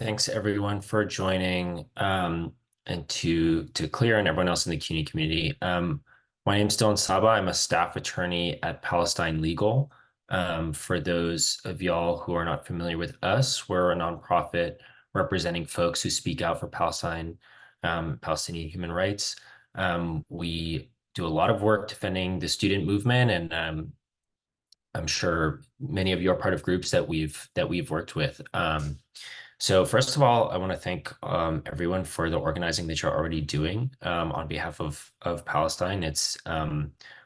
Thanks everyone for joining and to Clear and everyone else in the CUNY community. My name's Dylan Saba. I'm a staff attorney at Palestine Legal. For those of y'all who are not familiar with us, we're a nonprofit representing folks who speak out for Palestine, Palestinian human rights. We do a lot of work defending the student movement, and I'm sure many of you are part of groups that we've worked with. So first of all, I want to thank everyone for the organizing that you're already doing on behalf of Palestine.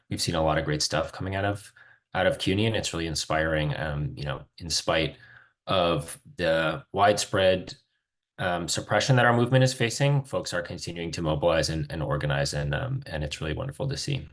We've seen a lot of great stuff coming out of CUNY, and it's really inspiring. In spite of the widespread suppression that our movement is facing, folks are continuing to mobilize and organize, and it's really wonderful to see.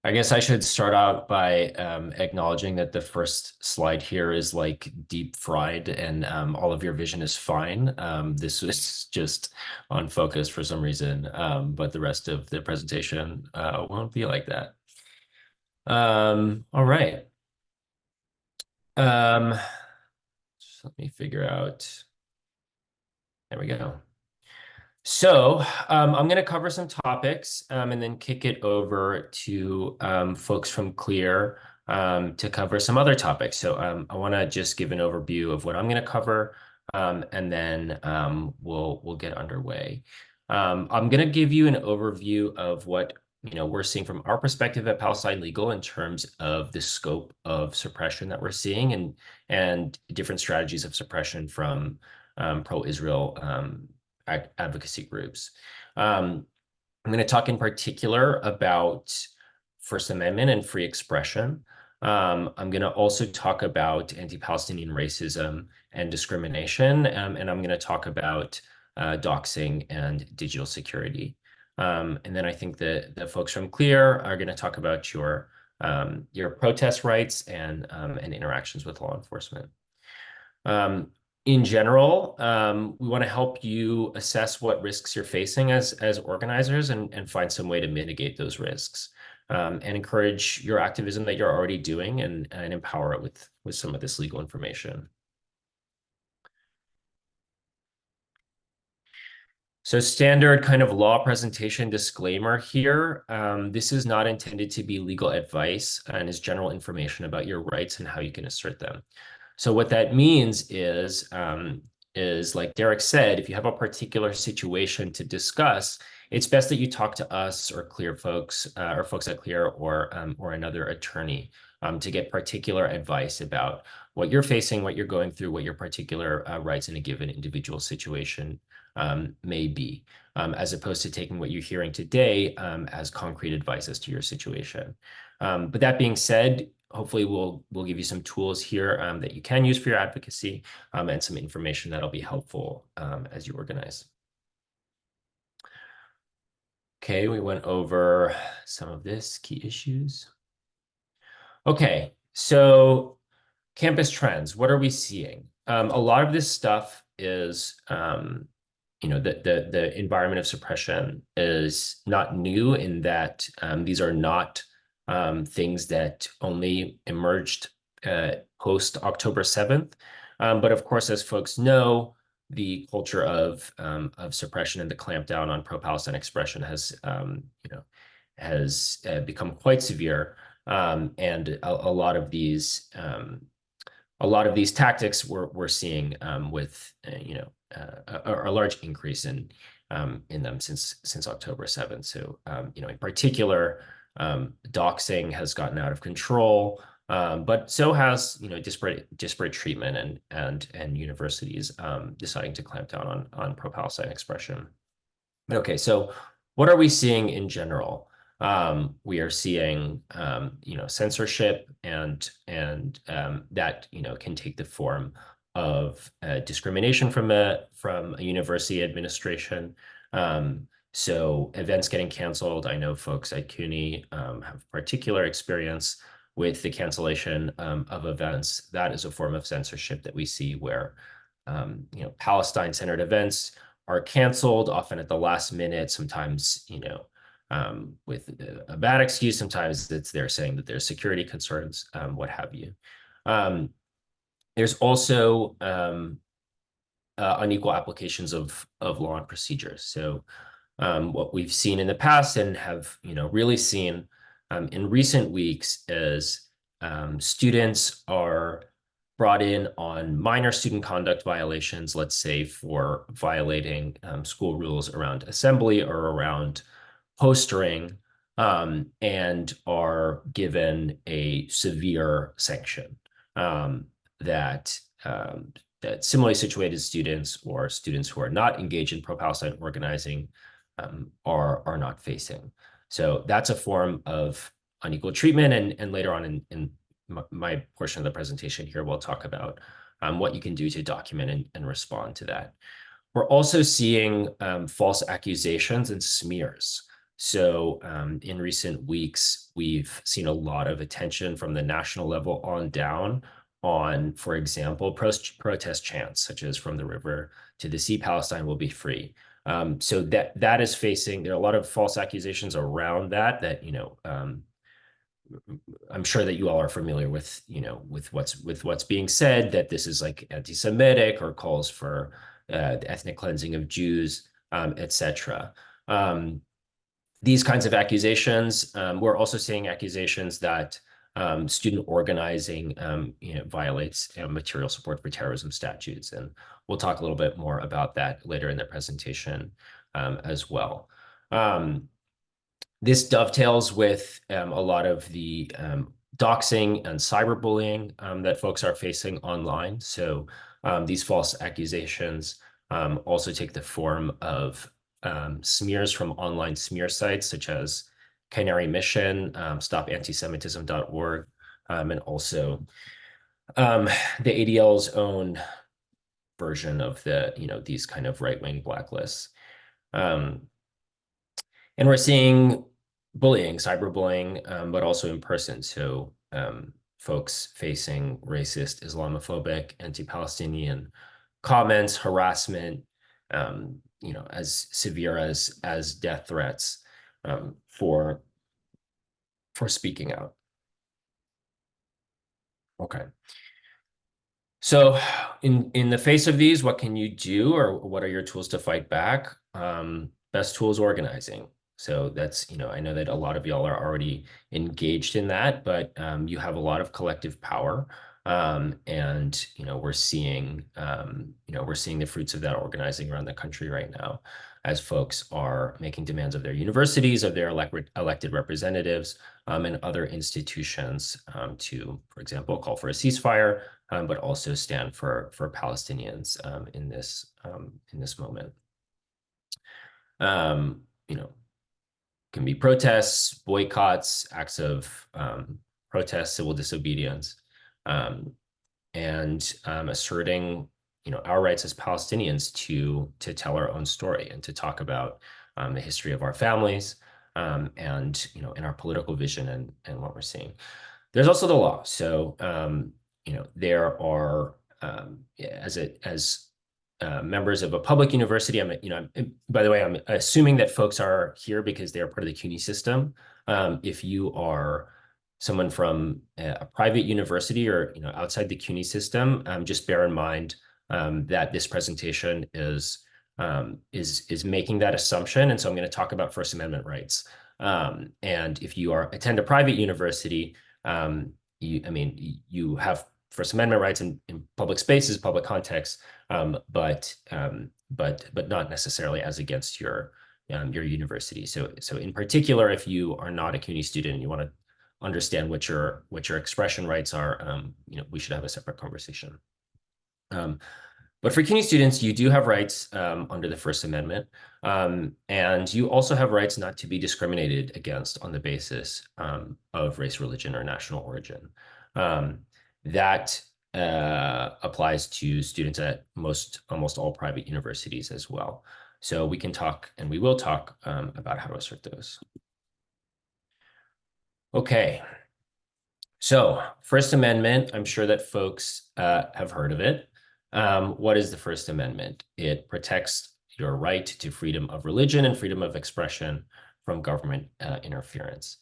I guess I should start out by acknowledging that the first slide here is like deep fried and all of your vision is fine. This was just on focus for some reason, but the rest of the presentation won't be like that. All right. Just let me figure out. There we go. So I'm going to cover some topics and then kick it over to folks from Clear to cover some other topics. So I want to just give an overview of what I'm going to cover, and then we'll get underway. I'm going to give you an overview of what we're seeing from our perspective at Palestine Legal in terms of the scope of suppression that we're seeing and different strategies of suppression from pro-Israel advocacy groups. I'm going to talk in particular about First Amendment and free expression. I'm going to also talk about anti-Palestinian racism and discrimination, and I'm going to talk about doxing and digital security. And then I think the folks from Clear are going to talk about your protest rights and interactions with law enforcement. In general, we want to help you assess what risks you're facing as organizers and find some way to mitigate those risks, and encourage your activism that you're already doing and empower it with some of this legal information. So standard kind of law presentation disclaimer here. This is not intended to be legal advice and is general information about your rights and how you can assert them. So what that means is like Derek said, if you have a particular situation to discuss, it's best that you talk to us or Clear folks or folks at Clear or another attorney to get particular advice about what you're facing, what you're going through, what your particular rights in a given individual situation may be, as opposed to taking what you're hearing today as concrete advice as to your situation. But that being said, hopefully we'll give you some tools here that you can use for your advocacy and some information that'll be helpful as you organize. Okay, we went over some of this, key issues. Okay, so campus trends, what are we seeing? A lot of this stuff is, the environment of suppression is not new in that these are not things that only emerged post October 7th. But of course, as folks know, the culture of suppression and the clampdown on pro-Palestine expression has become quite severe, and a lot of these tactics we're seeing with a large increase in them since October 7th. So in particular, doxing has gotten out of control, but so has disparate treatment and universities deciding to clamp down on pro-Palestine expression. Okay, so what are we seeing in general? We are seeing censorship and that can take the form of discrimination from a university administration. So events getting canceled. I know folks at CUNY have particular experience with the cancellation of events. That is a form of censorship that we see where Palestine-centered events are canceled, often at the last minute, sometimes with a bad excuse. Sometimes they're saying that there's security concerns, what have you. There's also unequal applications of law and procedures. So what we've seen in the past and have really seen in recent weeks is students are brought in on minor student conduct violations, let's say for violating school rules around assembly or around postering, and are given a severe sanction um, that that similarly situated students or students who are not engaged in pro-Palestine organizing are not facing. So that's a form of unequal treatment. And later on in my portion of the presentation here, we'll talk about what you can do to document and respond to that. We're also seeing false accusations and smears. So in recent weeks, we've seen a lot of attention from the national level on down on, for example, protest chants, such as "From the river to the sea, Palestine will be free." So that is facing, there are a lot of false accusations around that I'm sure that you all are familiar with, with what's being said, that this is like anti-Semitic or calls for the ethnic cleansing of Jews, etc. These kinds of accusations. We're also seeing accusations that student organizing, violates material support for terrorism statutes, and we'll talk a little bit more about that later in the presentation as well. This dovetails with a lot of the doxing and cyberbullying that folks are facing online. So these false accusations also take the form of smears from online smear sites such as Canary Mission, stopantisemitism.org, and also the ADL's own version of these kind of right-wing blacklists. And we're seeing bullying, cyberbullying, but also in person. So folks facing racist, Islamophobic, anti-Palestinian comments, harassment, as severe as death threats for speaking out. Okay. So in the face of these, what can you do, or what are your tools to fight back? Best tool is organizing. So that's, I know that a lot of y'all are already engaged in that, but you have a lot of collective power. And we're seeing the fruits of that organizing around the country right now, as folks are making demands of their universities, of their elected representatives, and other institutions to, for example, call for a ceasefire, but also stand for Palestinians in this moment. Can be protests, boycotts, acts of protest, civil disobedience, and asserting, our rights as Palestinians to tell our own story and to talk about the history of our families, and in our political vision and what we're seeing. There's also the law. So there are as members of a public university. By the way, I'm assuming that folks are here because they're part of the CUNY system. If you are someone from a private university or outside the CUNY system, just bear in mind that this presentation is making that assumption, and so I'm going to talk about First Amendment rights. And if you attend a private university, you have First Amendment rights in public spaces, public contexts, but not necessarily as against your university. So in particular, if you are not a CUNY student and you want to understand what your expression rights are, we should have a separate conversation. But for CUNY students, you do have rights under the First Amendment, and you also have rights not to be discriminated against on the basis of race, religion, or national origin. That applies to students at almost all private universities as well. So we can talk, and we will talk about how to assert those. Okay. So First Amendment, I'm sure that folks have heard of it. What is the First Amendment? It protects your right to freedom of religion and freedom of expression from government interference.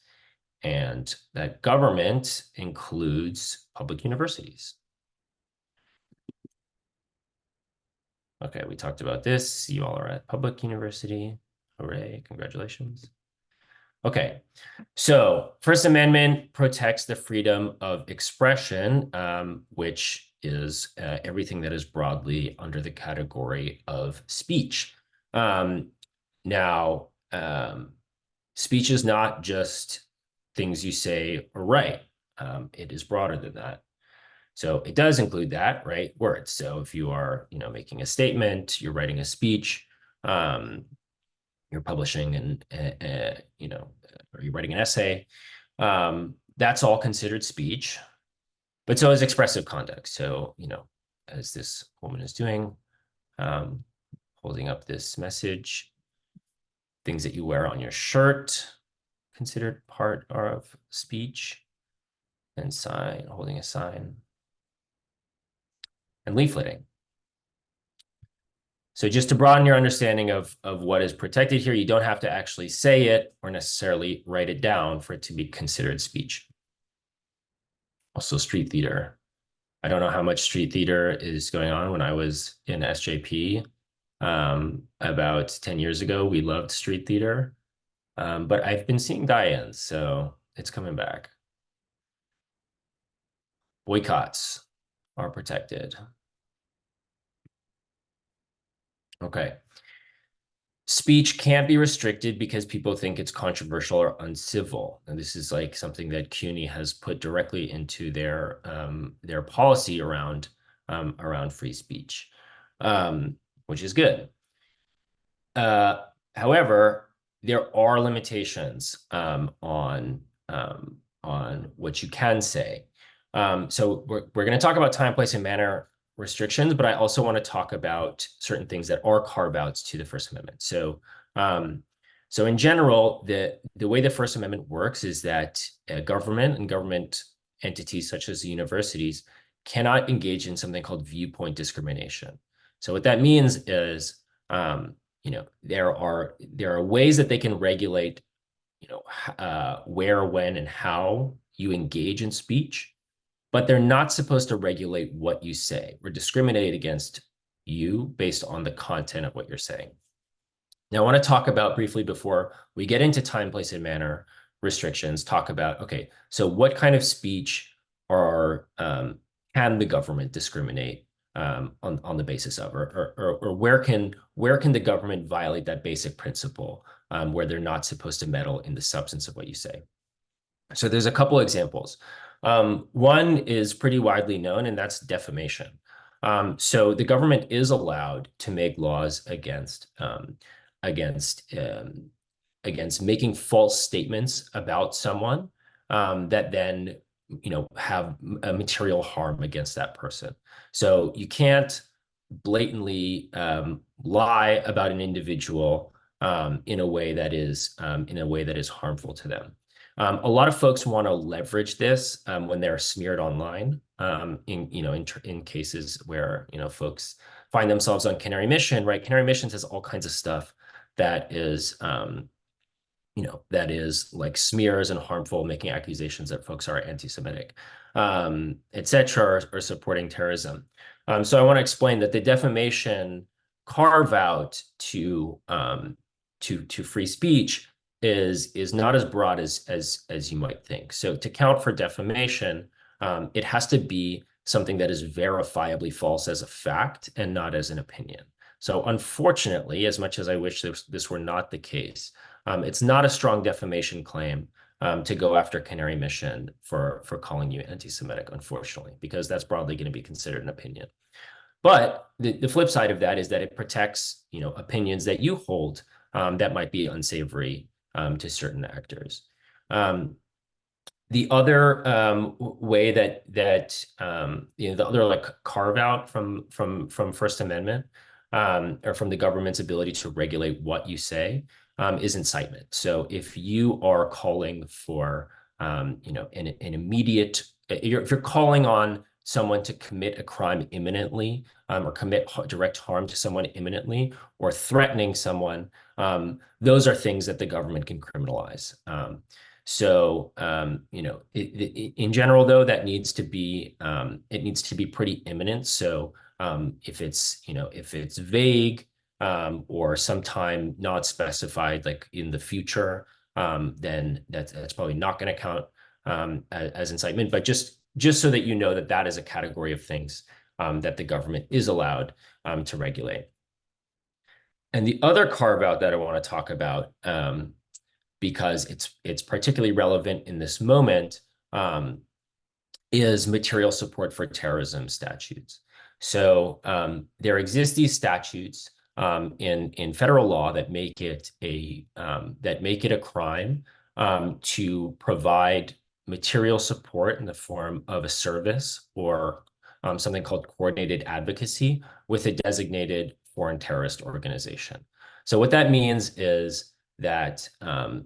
And that government includes public universities. Okay, we talked about this. You all are at public university. Hooray, congratulations. Okay, so First Amendment protects the freedom of expression, which is everything that is broadly under the category of speech. Um, now, speech is not just things you say or write. It is broader than that. So it does include that, right? Words. So if you are, making a statement, you're writing a speech, um, you're publishing or you're writing an essay, that's all considered speech. But so is expressive conduct. So, as this woman is doing, um, holding up this message, things that you wear on your shirt, considered part of speech, and holding a sign, and leafleting. So just to broaden your understanding of what is protected here, you don't have to actually say it or necessarily write it down for it to be considered speech. Also, street theater. I don't know how much street theater is going on. When I was in SJP about 10 years ago, we loved street theater. But I've been seeing die-ins, so it's coming back. Boycotts are protected. Okay. Speech can't be restricted because people think it's controversial or uncivil. And this is like something that CUNY has put directly into their policy around free speech, which is good. However, there are limitations on what you can say. So we're going to talk about time, place, and manner restrictions, but I also want to talk about certain things that are carve-outs to the First Amendment. So in general, the way the First Amendment works is that government and government entities such as the universities cannot engage in something called viewpoint discrimination. So what that means is there are ways that they can regulate, where, when, and how you engage in speech, but they're not supposed to regulate what you say or discriminate against you based on the content of what you're saying. Now, I want to talk about briefly before we get into time, place, and manner restrictions, talk about, okay, so what kind of speech can the government discriminate on the basis of, or where can the government violate that basic principle where they're not supposed to meddle in the substance of what you say? So there's a couple examples. One is pretty widely known, and that's defamation. So the government is allowed to make laws against making false statements about someone that then have a material harm against that person. So you can't blatantly lie about an individual in a way that is harmful to them. A lot of folks want to leverage this when they're smeared online in cases where folks find themselves on Canary Mission, right? Canary Mission says all kinds of stuff that is like smears and harmful, making accusations that folks are anti-Semitic, et cetera, or supporting terrorism. So I want to explain that the defamation carve out to free speech is not as broad as you might think. So to count for defamation, it has to be something that is verifiably false as a fact and not as an opinion. So unfortunately, as much as I wish this were not the case, it's not a strong defamation claim to go after Canary Mission for calling you anti-Semitic, unfortunately, because that's broadly going to be considered an opinion. But the flip side of that is that it protects, opinions that you hold that might be unsavory to certain actors. The other way that the other like carve out from First Amendment or from the government's ability to regulate what you say is incitement. So if you are calling for an immediate, if you're calling on someone to commit a crime imminently or commit direct harm to someone imminently or threatening someone, those are things that the government can criminalize. So, in general, though, that needs to be, it needs to be pretty imminent. So If it's, if it's vague, or sometime not specified, like in the future, then that's probably not going to count as incitement. But just so that you know that that is a category of things that the government is allowed to regulate. And the other carve out that I want to talk about, because it's particularly relevant in this moment, is material support for terrorism statutes. So there exist these statutes in federal law that make it a crime to provide material support in the form of a service or something called coordinated advocacy with a designated foreign terrorist organization. So what that means is that I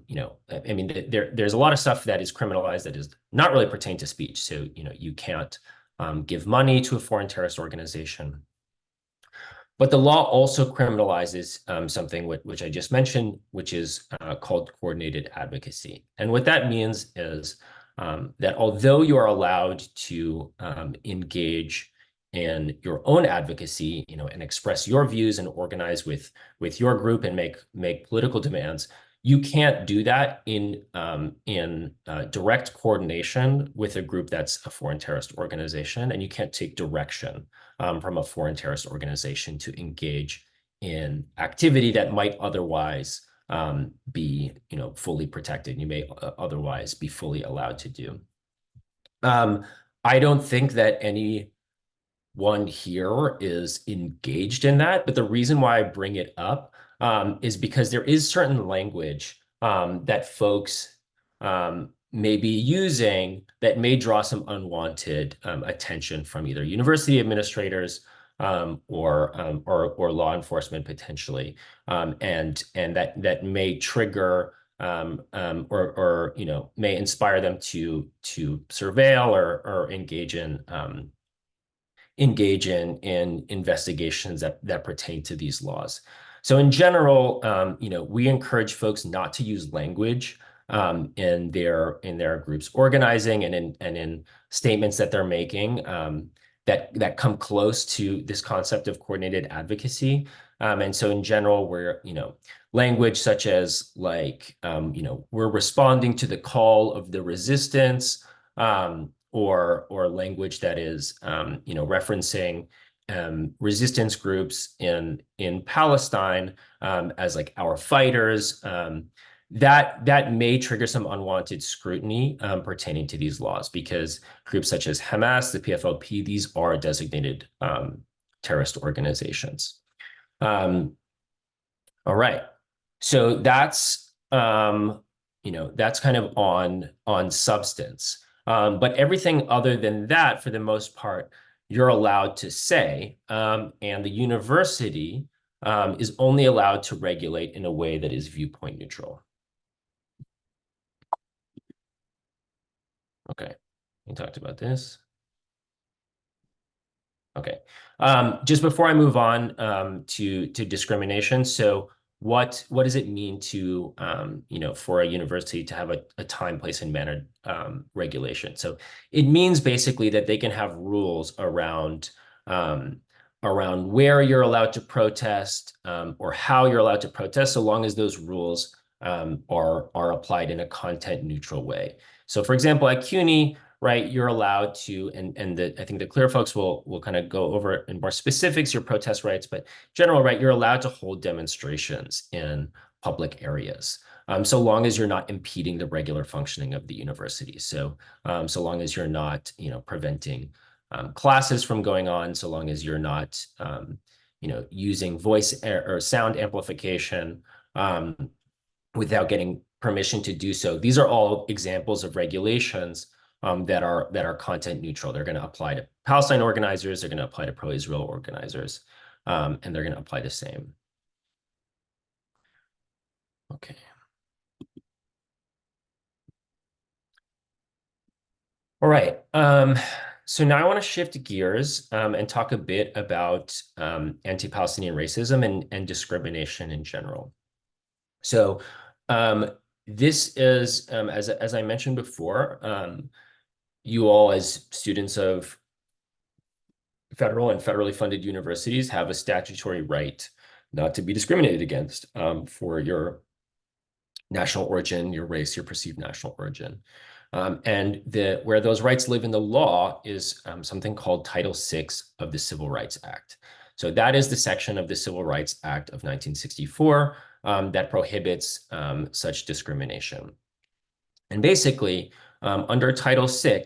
mean, there's a lot of stuff that is criminalized that is not really pertain to speech. So you can't give money to a foreign terrorist organization. But the law also criminalizes something which I just mentioned, which is called coordinated advocacy. And what that means is that although you are allowed to engage in your own advocacy, and express your views and organize with your group and make political demands, you can't do that in direct coordination with a group that's a foreign terrorist organization, and you can't take direction from a foreign terrorist organization to engage in activity that might otherwise be, fully protected. You may otherwise be fully allowed to do. I don't think that anyone here is engaged in that, but the reason why I bring it up is because there is certain language that folks may be using that may draw some unwanted attention from either university administrators or law enforcement potentially, and that may trigger or may inspire them to surveil or engage in investigations that pertain to these laws. So in general, we encourage folks not to use language in their groups organizing and in statements that they're making that come close to this concept of coordinated advocacy. And so in general, language such as like, we're responding to the call of the resistance, or language that is, referencing resistance groups in Palestine as like our fighters, that may trigger some unwanted scrutiny pertaining to these laws, because groups such as Hamas, the PFLP, these are designated terrorist organizations. All right, so that's that's kind of on substance. But everything other than that, for the most part, you're allowed to say, and the university is only allowed to regulate in a way that is viewpoint neutral. Okay, we talked about this. Okay, just before I move on to discrimination, so what does it mean to for a university to have a time, place, and manner regulation? So it means basically that they can have rules around where you're allowed to protest or how you're allowed to protest, so long as those rules are applied in a content neutral way. So for example, at CUNY, right, you're allowed to, and I think the CLEAR folks will kind of go over it in more specifics, your protest rights, but general, right, you're allowed to hold demonstrations in public areas, so long as you're not impeding the regular functioning of the university. So so long as you're not, preventing classes from going on, so long as you're not, using voice or sound amplification without getting permission to do so. These are all examples of regulations that are content neutral. They're going to apply to Palestine organizers, they're going to apply to pro-Israel organizers, and they're going to apply the same. Okay. All right. So now I want to shift gears and talk a bit about anti-Palestinian racism and discrimination in general. So this is, as I mentioned before, you all as students of federal and federally funded universities have a statutory right not to be discriminated against for your national origin, your race, your perceived national origin. And where those rights live in the law is something called Title VI of the Civil Rights Act. So that is the section of the Civil Rights Act of 1964 that prohibits such discrimination. And basically, under Title VI,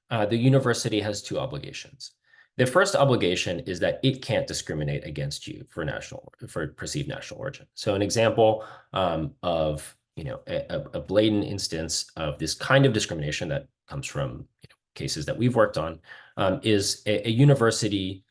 the university has two obligations. The first obligation is that it can't discriminate against you for perceived national origin. So an example of a blatant instance of this kind of discrimination that comes from cases that we've worked on is a university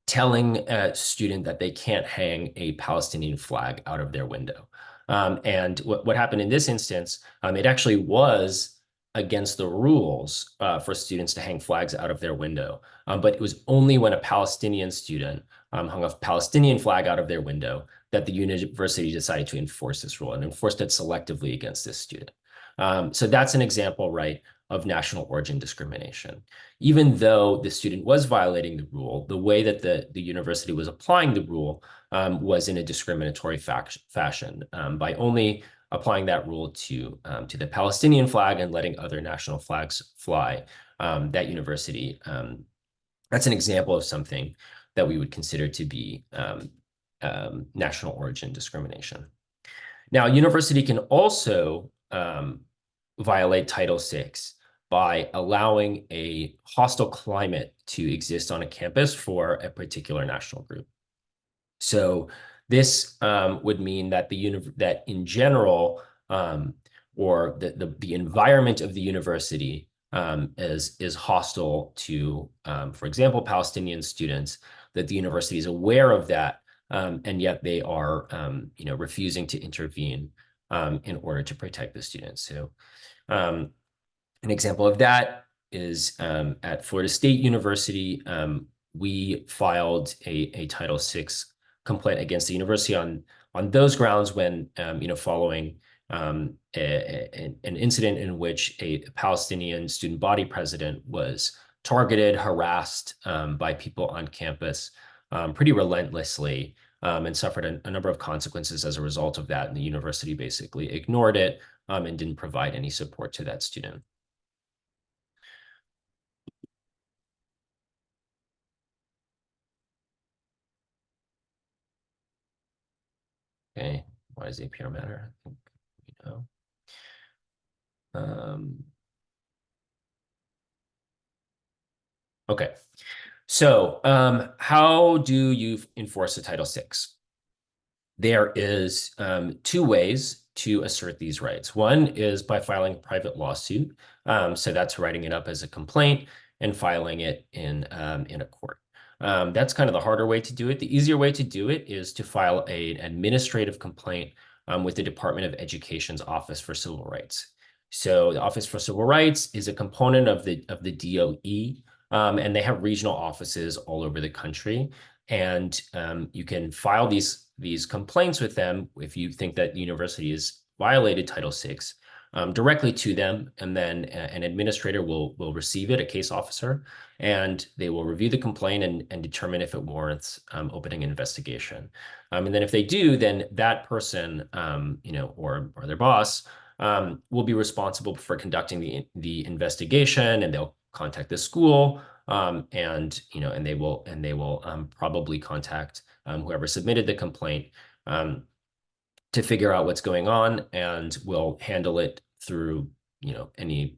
telling a student that they can't hang a Palestinian flag out of their window. And what happened in this instance, it actually was against the rules for students to hang flags out of their window. But it was only when a Palestinian student hung a Palestinian flag out of their window that the university decided to enforce this rule and enforced it selectively against this student. So that's an example, right, of national origin discrimination. Even though the student was violating the rule, the way that the university was applying the rule was in a discriminatory fashion by only applying that rule to the Palestinian flag and letting other national flags fly. That university, that's an example of something that we would consider to be national origin discrimination. Now, a university can also violate Title VI by allowing a hostile climate to exist on a campus for a particular national group. So this would mean that that in general, or the environment of the university is hostile to, for example, Palestinian students, that the university is aware of that, and yet they are refusing to intervene in order to protect the students. So an example of that is at Florida State University, we filed a Title VI complaint against the university on those grounds when, following an incident in which a Palestinian student body president was targeted, harassed by people on campus pretty relentlessly, and suffered a number of consequences as a result of that. And the university basically ignored it and didn't provide any support to that student. Okay, why does APR matter? I think we know. Okay, so how do you enforce a Title VI? There is two ways to assert these rights. One is by filing a private lawsuit. So that's writing it up as a complaint and filing it in a court. That's kind of the harder way to do it. The easier way to do it is to file an administrative complaint with the Department of Education's Office for Civil Rights. So the Office for Civil Rights is a component of the DOE, and they have regional offices all over the country. And you can file these complaints with them if you think that the university has violated Title VI directly to them, and then an administrator will receive it, a case officer, and they will review the complaint and determine if it warrants opening an investigation. And then if they do, then that person, or their boss, will be responsible for conducting the investigation, and they'll contact the school, and they will probably contact whoever submitted the complaint to figure out what's going on, and will handle it through any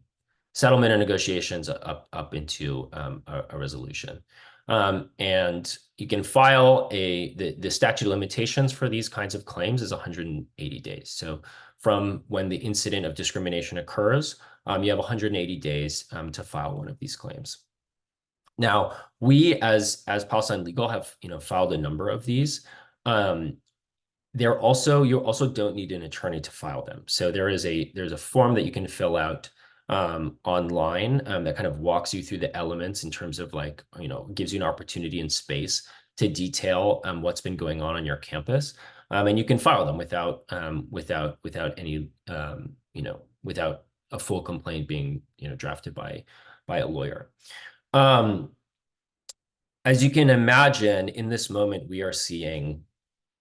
settlement or negotiations up into a resolution. And you can file the statute of limitations for these kinds of claims is 180 days. So from when the incident of discrimination occurs, you have 180 days to file one of these claims. Now, we as Palestine Legal have filed a number of these. You also don't need an attorney to file them. So there's a form that you can fill out online that kind of walks you through the elements in terms of gives you an opportunity and space to detail what's been going on your campus, and you can file them without any without a full complaint being drafted by a lawyer. As you can imagine, in this moment, we are seeing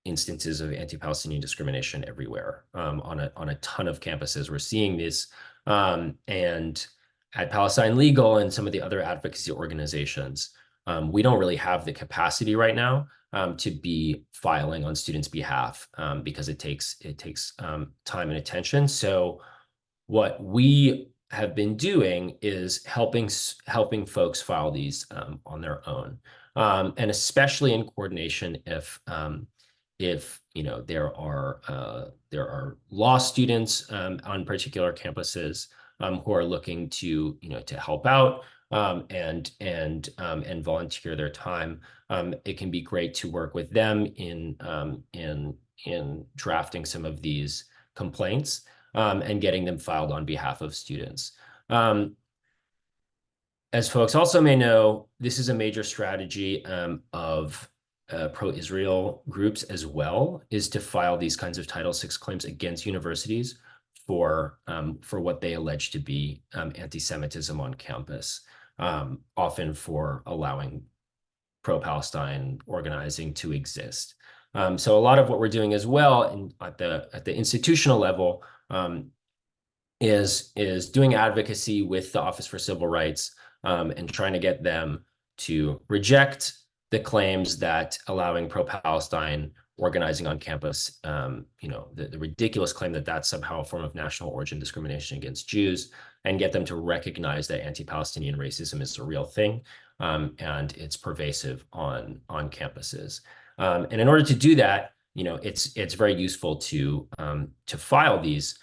instances of anti-Palestinian discrimination everywhere, on a ton of campuses. We're seeing this, and at Palestine Legal and some of the other advocacy organizations, we don't really have the capacity right now to be filing on students' behalf, because it takes time and attention. So what we have been doing is helping folks file these on their own, and especially in coordination if there are law students on particular campuses who are looking to help out, and volunteer their time. It can be great to work with them in drafting some of these complaints, and getting them filed on behalf of students. Um, as folks also may know, this is a major strategy of pro-Israel groups as well, is to file these kinds of Title VI claims against universities for what they allege to be anti-Semitism on campus, often for allowing pro-Palestine organizing to exist. So a lot of what we're doing as well at the institutional level, is doing advocacy with the Office for Civil Rights, and trying to get them to reject the claims that allowing pro-Palestine organizing on campus, the ridiculous claim that that's somehow a form of national origin discrimination against Jews, and get them to recognize that anti-Palestinian racism is a real thing, and it's pervasive on campuses. And in order to do that, it's very useful to file these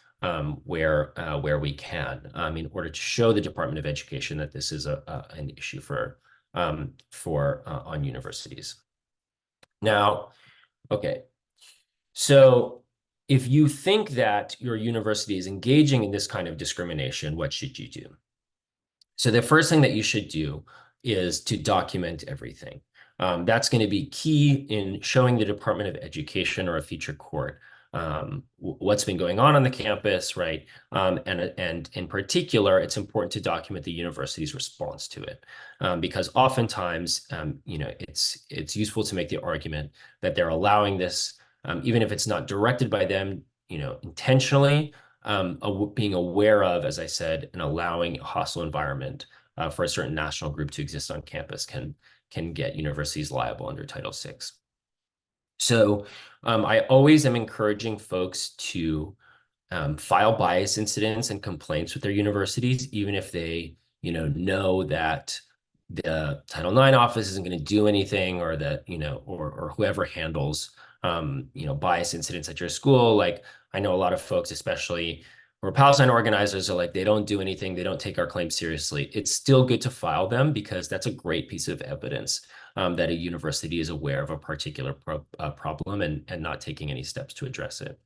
where we can, in order to show the Department of Education that this is an issue for on universities. Now, okay, so if you think that your university is engaging in this kind of discrimination, what should you do? So the first thing that you should do is to document everything. That's going to be key in showing the Department of Education or a future court what's been going on the campus, right? And in particular, it's important to document the university's response to it, because oftentimes, it's useful to make the argument that they're allowing this, even if it's not directed by them, intentionally, being aware of, as I said, and allowing a hostile environment for a certain national group to exist on campus can get universities liable under Title VI. So I always am encouraging folks to file bias incidents and complaints with their universities, even if they, know that the Title IX office isn't going to do anything, or that, or whoever handles, bias incidents at your school. Like, I know a lot of folks, especially who are Palestine organizers, are like, they don't do anything. They don't take our claims seriously. It's still good to file them, because that's a great piece of evidence that a university is aware of a particular problem, and not taking any steps to address it.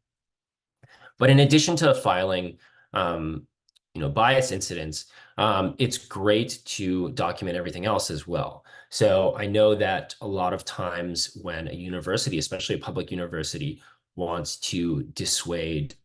But in addition to filing, bias incidents, it's great to document everything else as well. So I know that a lot of times when a university, especially a public university, wants to dissuade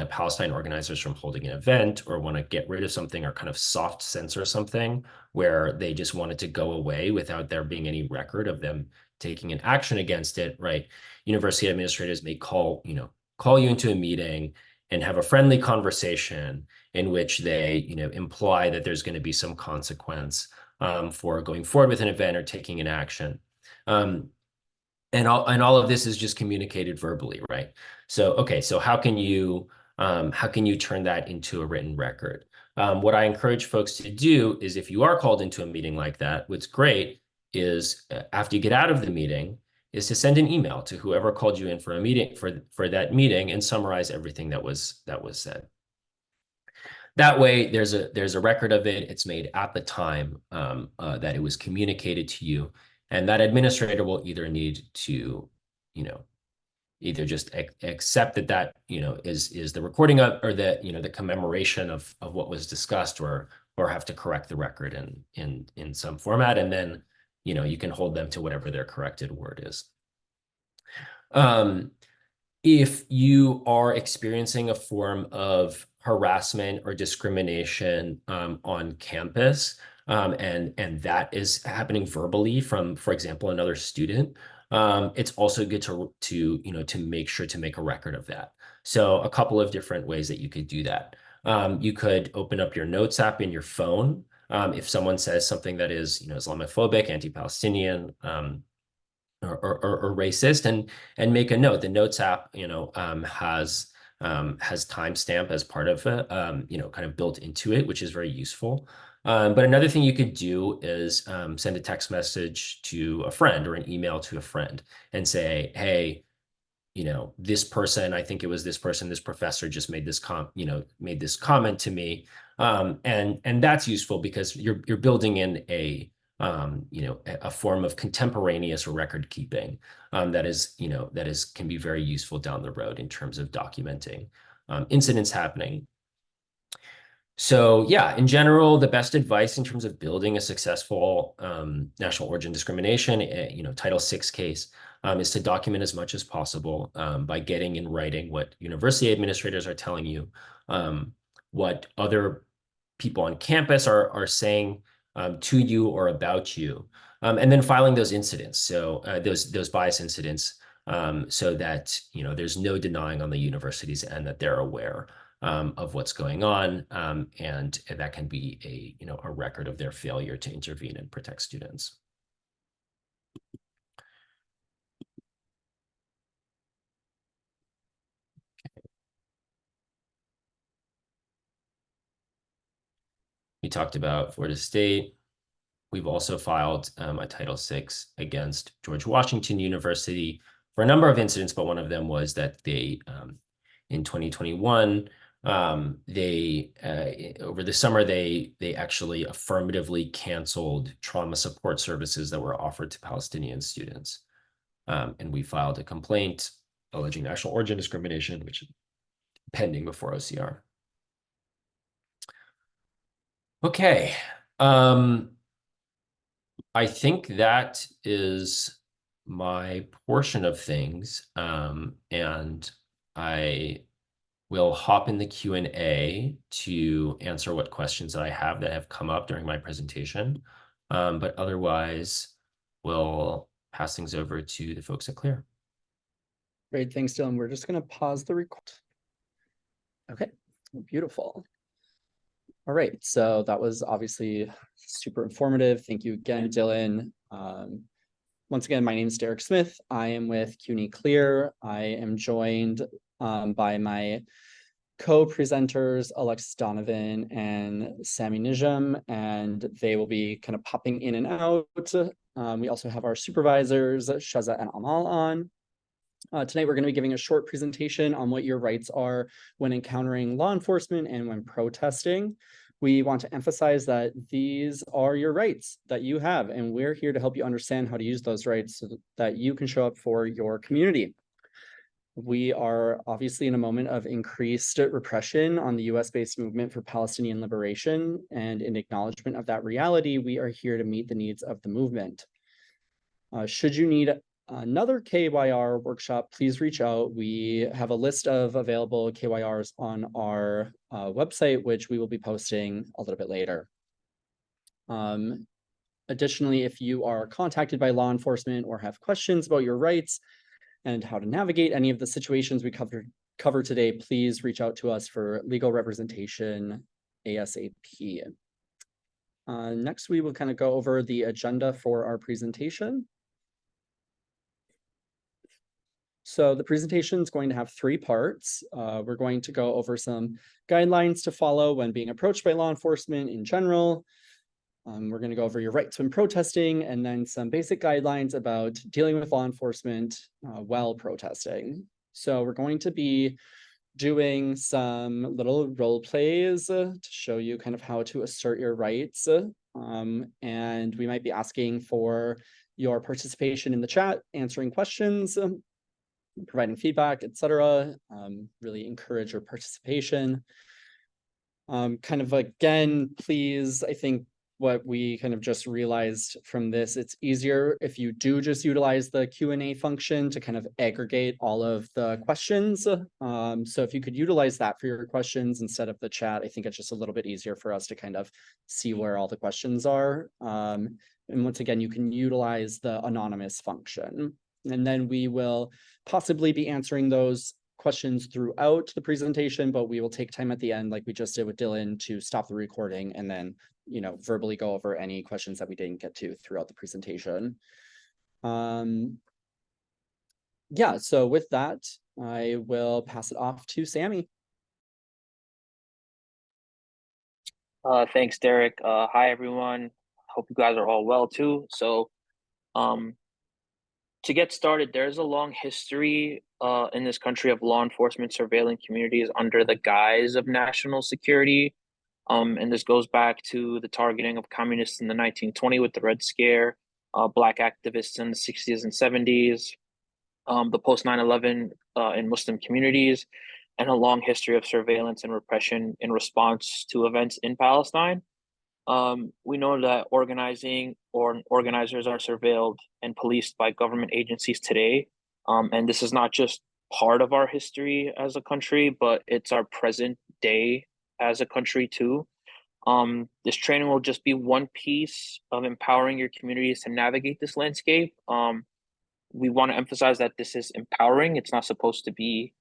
Palestine organizers from holding an event, or want to get rid of something, or kind of soft censor something, where they just want it to go away without there being any record of them taking an action against it, right? University administrators may call you into a meeting and have a friendly conversation in which they, imply that there's going to be some consequence for going forward with an event or taking an action. And all of this is just communicated verbally, right? So, okay, so how can you turn that into a written record? What I encourage folks to do is, if you are called into a meeting like that, what's great is, after you get out of the meeting, is to send an email to whoever called you in for a meeting, for that meeting, and summarize everything that was said. That way, there's a record of it. It's made at the time that it was communicated to you, and that administrator will either need to, either just accept that is the recording of, or that the commemoration of what was discussed, or have to correct the record in some format, and then you can hold them to whatever their corrected word is. If you are experiencing a form of harassment or discrimination on campus, and that is happening verbally from, for example, another student, it's also good to make sure to make a record of that. So a couple of different ways that you could do that. You could open up your notes app in your phone. If someone says something that is, Islamophobic, anti-Palestinian, or racist, and make a note. The Notes app, has timestamp as part of it, kind of built into it, which is very useful. But another thing you could do is send a text message to a friend or an email to a friend and say, hey, this person, I think it was this person, this professor just made this comment to me. And that's useful because you're building in a form of contemporaneous record keeping that can be very useful down the road in terms of documenting incidents happening. So yeah, in general, the best advice in terms of building a successful national origin discrimination, Title VI case, is to document as much as possible by getting in writing what university administrators are telling you, what other people on campus are saying to you or about you, and then filing those incidents. So those bias incidents, so that there's no denying on the university's end that they're aware of what's going on, and that can be a record of their failure to intervene and protect students. We talked about Florida State. We've also filed a Title VI against George Washington University for a number of incidents, but one of them was that they, in 2021, over the summer, they actually affirmatively canceled trauma support services that were offered to Palestinian students. And we filed a complaint alleging national origin discrimination, which is pending before OCR. Okay. I think that is my portion of things. And I will hop in the Q&A to answer what questions that I have that have come up during my presentation. But otherwise, we'll pass things over to the folks at CLEAR. Great, thanks, Dylan. We're just going to pause the record. Okay, beautiful. All right, so that was obviously super informative. Thank you again, Dylan. Once again, my name is Derek Smith. I am with CUNY CLEAR. I am joined by my co-presenters, Alexis Donovan and Sami Nijam, and they will be kind of popping in and out. We also have our supervisors, Shaza and Amal, on. Tonight, we're going to be giving a short presentation on what your rights are when encountering law enforcement and when protesting. We want to emphasize that these are your rights that you have, and we're here to help you understand how to use those rights so that you can show up for your community. We are obviously in a moment of increased repression on the US-based movement for Palestinian liberation, and in acknowledgement of that reality, we are here to meet the needs of the movement. Should you need another KYR workshop, please reach out. We have a list of available KYRs on our website, which we will be posting a little bit later. Additionally, if you are contacted by law enforcement or have questions about your rights and how to navigate any of the situations we cover today, please reach out to us for legal representation ASAP. Next, we will kind of go over the agenda for our presentation. So the presentation is going to have 3 parts. We're going to go over some guidelines to follow when being approached by law enforcement in general. We're going to go over your rights when protesting, and then some basic guidelines about dealing with law enforcement while protesting. So we're going to be doing some little role plays to show you kind of how to assert your rights. And we might be asking for your participation in the chat, answering questions, providing feedback, etc. Really encourage your participation. Kind of again, please, I think what we kind of just realized from this, it's easier if you do just utilize the Q&A function to kind of aggregate all of the questions. So if you could utilize that for your questions instead of the chat, I think it's just a little bit easier for us to kind of see where all the questions are. And once again, you can utilize the anonymous function. And then we will possibly be answering those questions throughout the presentation, but we will take time at the end, like we just did with Dylan, to stop the recording and then, verbally go over any questions that we didn't get to throughout the presentation. Yeah, so with that, I will pass it off to Sammy. Thanks, Derek. Hi, everyone. Hope you guys are all well too. So, to get started, there's a long history in this country of law enforcement surveilling communities under the guise of national security. And this goes back to the targeting of communists in the 1920 with the Red Scare, Black activists in the 60s and 70s, the post 9/11 in Muslim communities, and a long history of surveillance and repression in response to events in Palestine. We know that organizers are surveilled and policed by government agencies today. And this is not just part of our history as a country, but it's our present day as a country too. This training will just be one piece of empowering your communities to navigate this landscape. We want to emphasize that this is empowering. It's not supposed to be,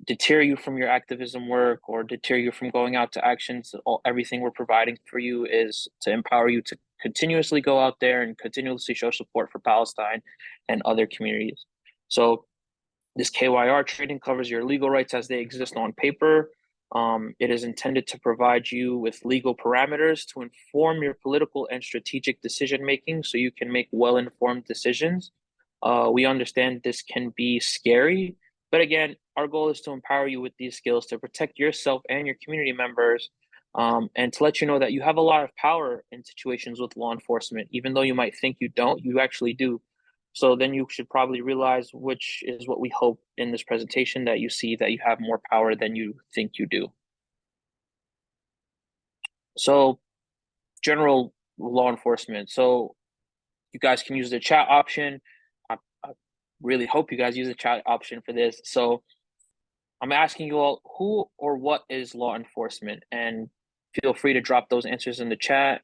deter you from your activism work or deter you from going out to actions. Everything we're providing for you is to empower you to continuously go out there and continuously show support for Palestine and other communities. So this KYR training covers your legal rights as they exist on paper. It is intended to provide you with legal parameters to inform your political and strategic decision making so you can make well-informed decisions. We understand this can be scary, but again, our goal is to empower you with these skills to protect yourself and your community members, and to let you know that you have a lot of power in situations with law enforcement. Even though you might think you don't, you actually do. So then you should probably realize, which is what we hope in this presentation, that you see that you have more power than you think you do. So general law enforcement. So you guys can use the chat option. I really hope you guys use the chat option for this. So I'm asking you all, who or what is law enforcement? And feel free to drop those answers in the chat.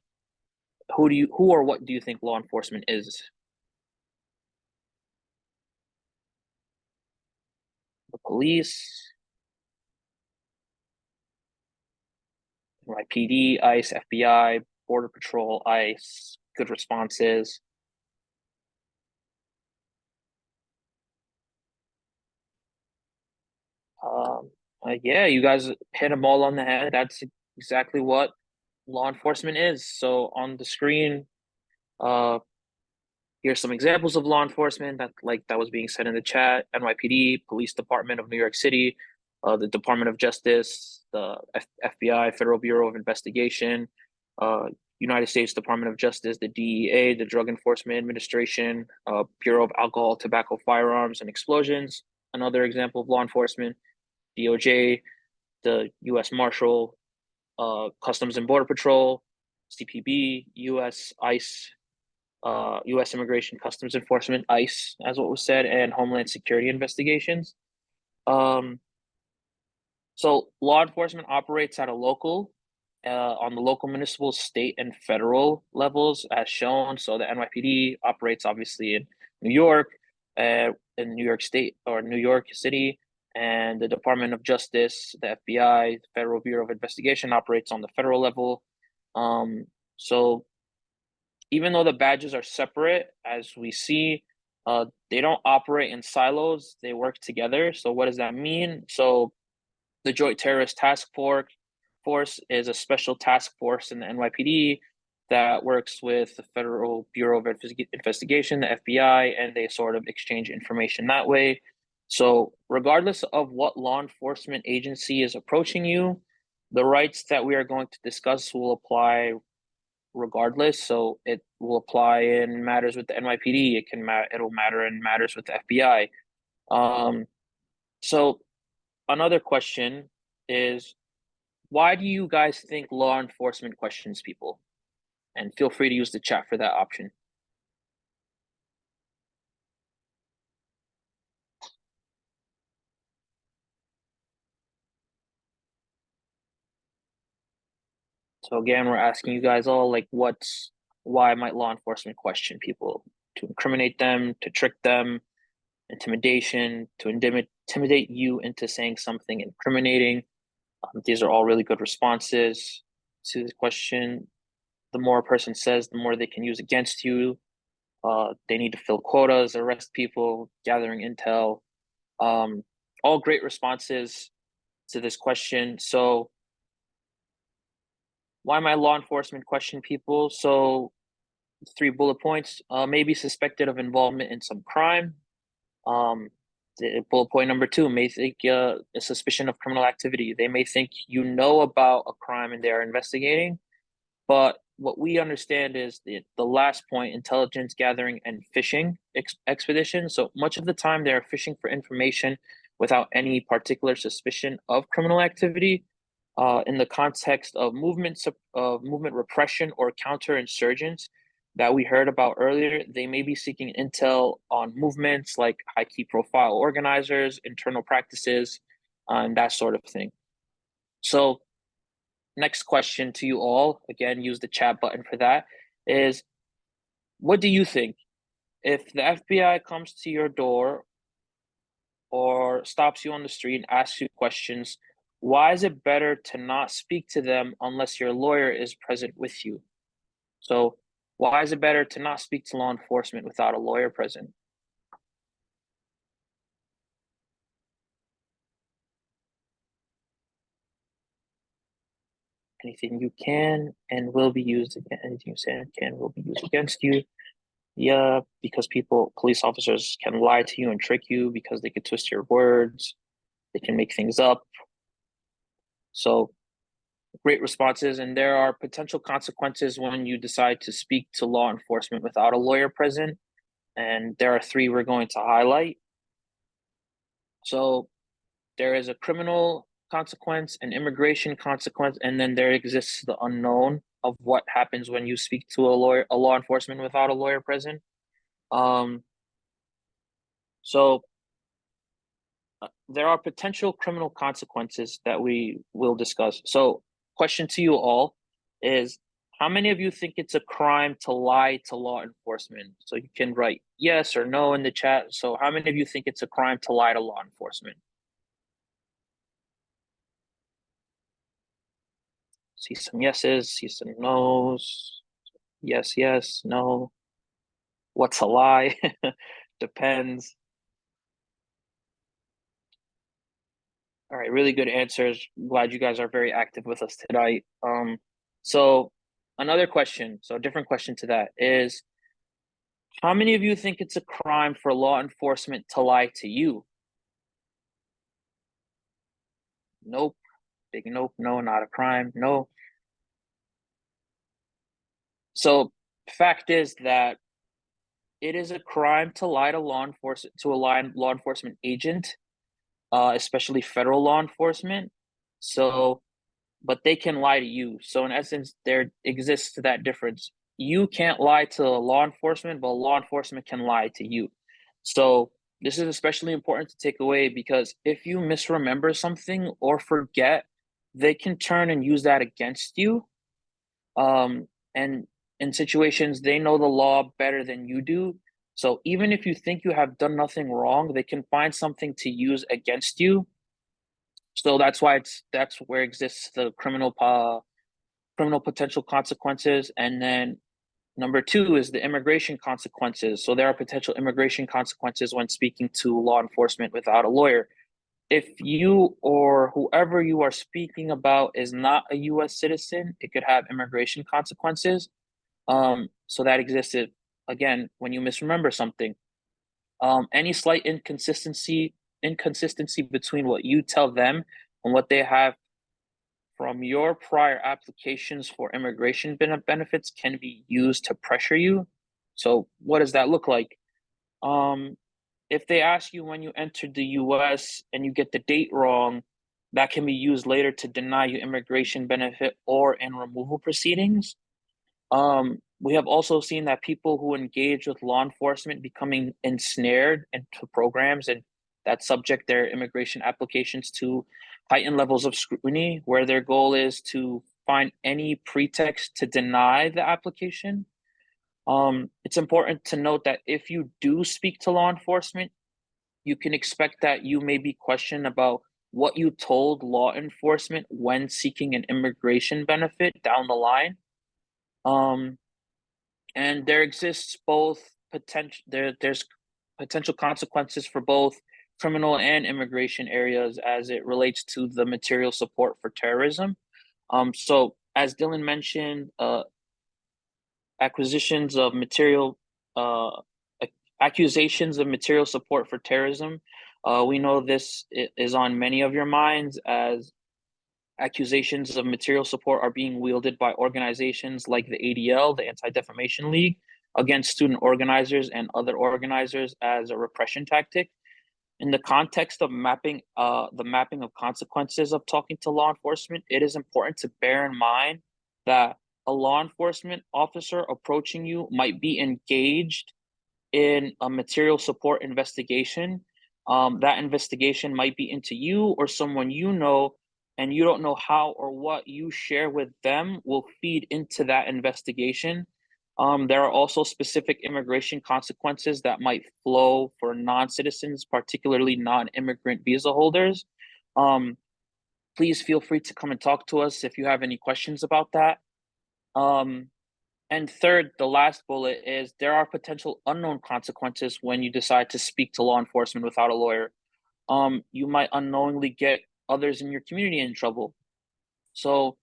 Who or what do you think law enforcement is? The police, NYPD, ICE, FBI, Border Patrol, ICE, good responses. Yeah, you guys hit them all on the head. That's exactly what law enforcement is. So on the screen, here's some examples of law enforcement that was being said in the chat: NYPD, Police Department of New York City, the Department of Justice, the FBI, Federal Bureau of Investigation, United States Department of Justice, the DEA, the Drug Enforcement Administration, Bureau of Alcohol, Tobacco, Firearms, and Explosions. Another example of law enforcement: DOJ, the U.S. Marshal, Customs and Border Patrol, CPB, U.S. ICE, U.S. Immigration Customs Enforcement, ICE, as what was said, and Homeland Security investigations. So law enforcement operates at a local, on the local, municipal, state, and federal levels, as shown. So the NYPD operates obviously in New York, in New York State or New York City, and the Department of Justice, the FBI, the Federal Bureau of Investigation, operates on the federal level. So even though the badges are separate, as we see, they don't operate in silos. They work together. So what does that mean? So the Joint Terrorist Task Force is a special task force in the NYPD that works with the Federal Bureau of Investigation, the FBI, and they sort of exchange information that way. So regardless of what law enforcement agency is approaching you, the rights that we are going to discuss will apply regardless. So it will apply in matters with the NYPD. It'll matter in matters with the FBI. So another question is, why do you guys think law enforcement questions people? and feel free to use the chat for that option. So again, we're asking you guys all, like, why might law enforcement question people? To incriminate them, to trick them, intimidation, to intimidate you into saying something incriminating. These are all really good responses to the question. The more a person says, the more they can use against you. They need to fill quotas, arrest people, gathering intel. All great responses to this question. So why might law enforcement question people? So 3 bullet points. Maybe suspected of involvement in some crime. Bullet point number 2 may think a suspicion of criminal activity. They may think you know about a crime and they are investigating. But what we understand is the last point, intelligence gathering and fishing expedition. So much of the time they're fishing for information without any particular suspicion of criminal activity. In the context of movement repression or counterinsurgents that we heard about earlier, they may be seeking intel on movements like high key profile organizers, internal practices, and that sort of thing. So next question to you all, again, use the chat button for that, is what do you think? If the FBI comes to your door or stops you on the street and asks you questions, why is it better to not speak to them unless your lawyer is present with you? So why is it better to not speak to law enforcement without a lawyer present? Anything you can and will be used against, anything you say can will be used against you. Yeah, because police officers can lie to you and trick you because they could twist your words. They can make things up. So great responses. And there are potential consequences when you decide to speak to law enforcement without a lawyer present. And there are 3 we're going to highlight. So there is a criminal consequence, an immigration consequence, and then there exists the unknown of what happens when you speak to a law enforcement without a lawyer present. So there are potential criminal consequences that we will discuss. So question to you all is, how many of you think it's a crime to lie to law enforcement? So you can write yes or no in the chat. So how many of you think it's a crime to lie to law enforcement? See some yeses, see some nos. Yes, yes, no. What's a lie? Depends. All right, really good answers. Glad you guys are very active with us tonight. So another question, so a different question to that is, how many of you think it's a crime for law enforcement to lie to you? Nope. Big nope. No, not a crime. No. So fact is that it is a crime to lie to law enforcement agent, especially federal law enforcement. So, but they can lie to you. So in essence, there exists that difference. You can't lie to law enforcement, but law enforcement can lie to you. So this is especially important to take away because if you misremember something or forget, they can turn and use that against you. And in situations, they know the law better than you do. So even if you think you have done nothing wrong, they can find something to use against you. So that's where exists the criminal potential consequences. And then number 2 is the immigration consequences. So there are potential immigration consequences when speaking to law enforcement without a lawyer. If you or whoever you are speaking about is not a US citizen, it could have immigration consequences. So that existed again when you misremember something. Any slight inconsistency between what you tell them and what they have from your prior applications for immigration benefits can be used to pressure you. So what does that look like? If they ask you when you entered the US and you get the date wrong, that can be used later to deny you immigration benefit or in removal proceedings. We have also seen that people who engage with law enforcement becoming ensnared into programs and that subject their immigration applications to heightened levels of scrutiny, where their goal is to find any pretext to deny the application. It's important to note that if you do speak to law enforcement, you can expect that you may be questioned about what you told law enforcement when seeking an immigration benefit down the line. Um, and there exists both there's potential consequences for both criminal and immigration areas as it relates to the material support for terrorism. So as Dylan mentioned, acquisitions of material uh, accusations of material support for terrorism. We know this is on many of your minds as accusations of material support are being wielded by organizations like the ADL, the Anti-Defamation League, against student organizers and other organizers as a repression tactic. In the context of the mapping of consequences of talking to law enforcement, it is important to bear in mind that a law enforcement officer approaching you might be engaged in a material support investigation. That investigation might be into you or someone you know, and you don't know how or what you share with them will feed into that investigation. There are also specific immigration consequences that might flow for non-citizens, particularly non-immigrant visa holders. Um, Please feel free to come and talk to us if you have any questions about that. And third, the last bullet is there are potential unknown consequences when you decide to speak to law enforcement without a lawyer. You might unknowingly get others in your community in trouble. So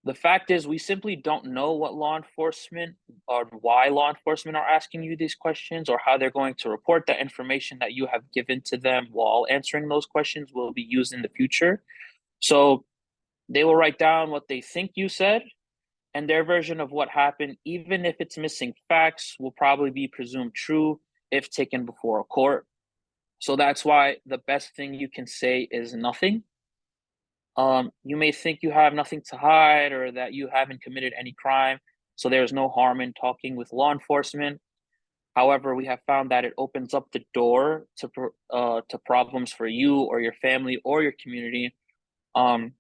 the fact is, we simply don't know what law enforcement or why law enforcement are asking you these questions or how they're going to report that information that you have given to them while answering those questions will be used in the future. So they will write down what they think you said, and their version of what happened, even if it's missing facts, will probably be presumed true if taken before a court. So that's why the best thing you can say is nothing. You may think you have nothing to hide or that you haven't committed any crime, so there's no harm in talking with law enforcement. However, we have found that it opens up the door to problems for you or your family or your community. Um,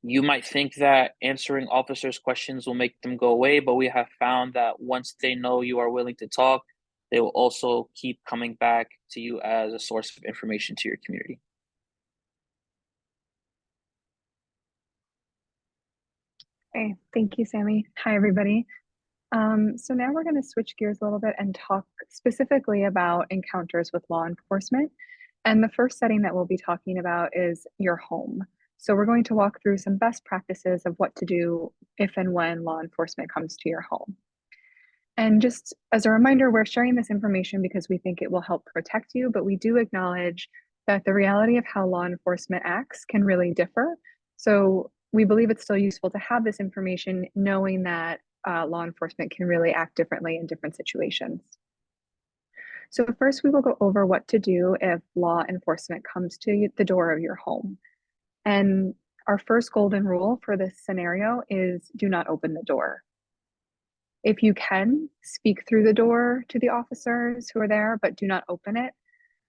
you might think that answering officers' questions will make them go away, but we have found that once they know you are willing to talk, they will also keep coming back to you as a source of information to your community. Okay, thank you, Sammy. Hi, everybody. So now we're going to switch gears a little bit and talk specifically about encounters with law enforcement. And the first setting that we'll be talking about is your home. So we're going to walk through some best practices of what to do if and when law enforcement comes to your home. And just as a reminder, we're sharing this information because we think it will help protect you, but we do acknowledge that the reality of how law enforcement acts can really differ. So we believe it's still useful to have this information, knowing that law enforcement can really act differently in different situations. So first, we will go over what to do if law enforcement comes to the door of your home. And our first golden rule for this scenario is do not open the door. If you can, speak through the door to the officers who are there, but do not open it.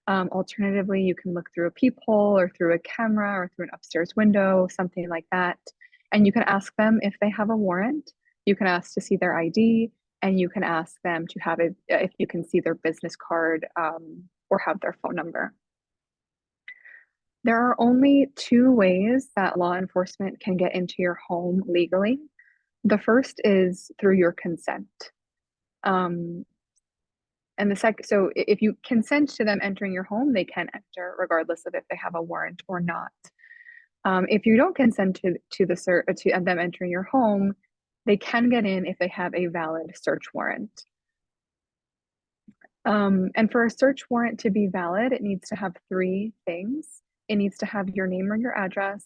Alternatively, you can look through a peephole or through a camera or through an upstairs window, something like that. And you can ask them if they have a warrant. You can ask to see their ID, and you can ask them to have it if you can see their business card or have their phone number. There are only two ways that law enforcement can get into your home legally. The first is through your consent. And the second, so if you consent to them entering your home, they can enter regardless of if they have a warrant or not. If you don't consent to them entering your home, they can get in if they have a valid search warrant. And for a search warrant to be valid, it needs to have three things. It needs to have your name or your address,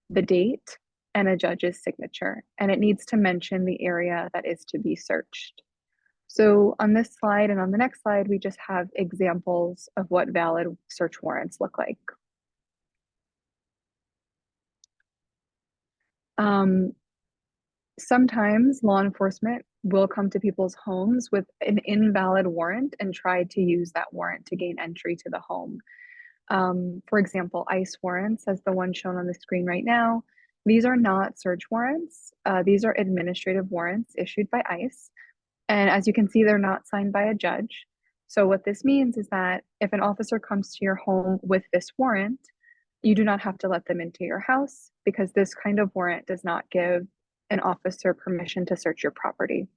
the date, and a judge's signature. And it needs to mention the area that is to be searched. So on this slide and on the next slide, we just have examples of what valid search warrants look like. Sometimes law enforcement will come to people's homes with an invalid warrant and try to use that warrant to gain entry to the home. For example, ICE warrants, as the one shown on the screen right now, these are not search warrants. These are administrative warrants issued by ICE. And as you can see, they're not signed by a judge. So what this means is that if an officer comes to your home with this warrant, you do not have to let them into your house because this kind of warrant does not give an officer permission to search your property.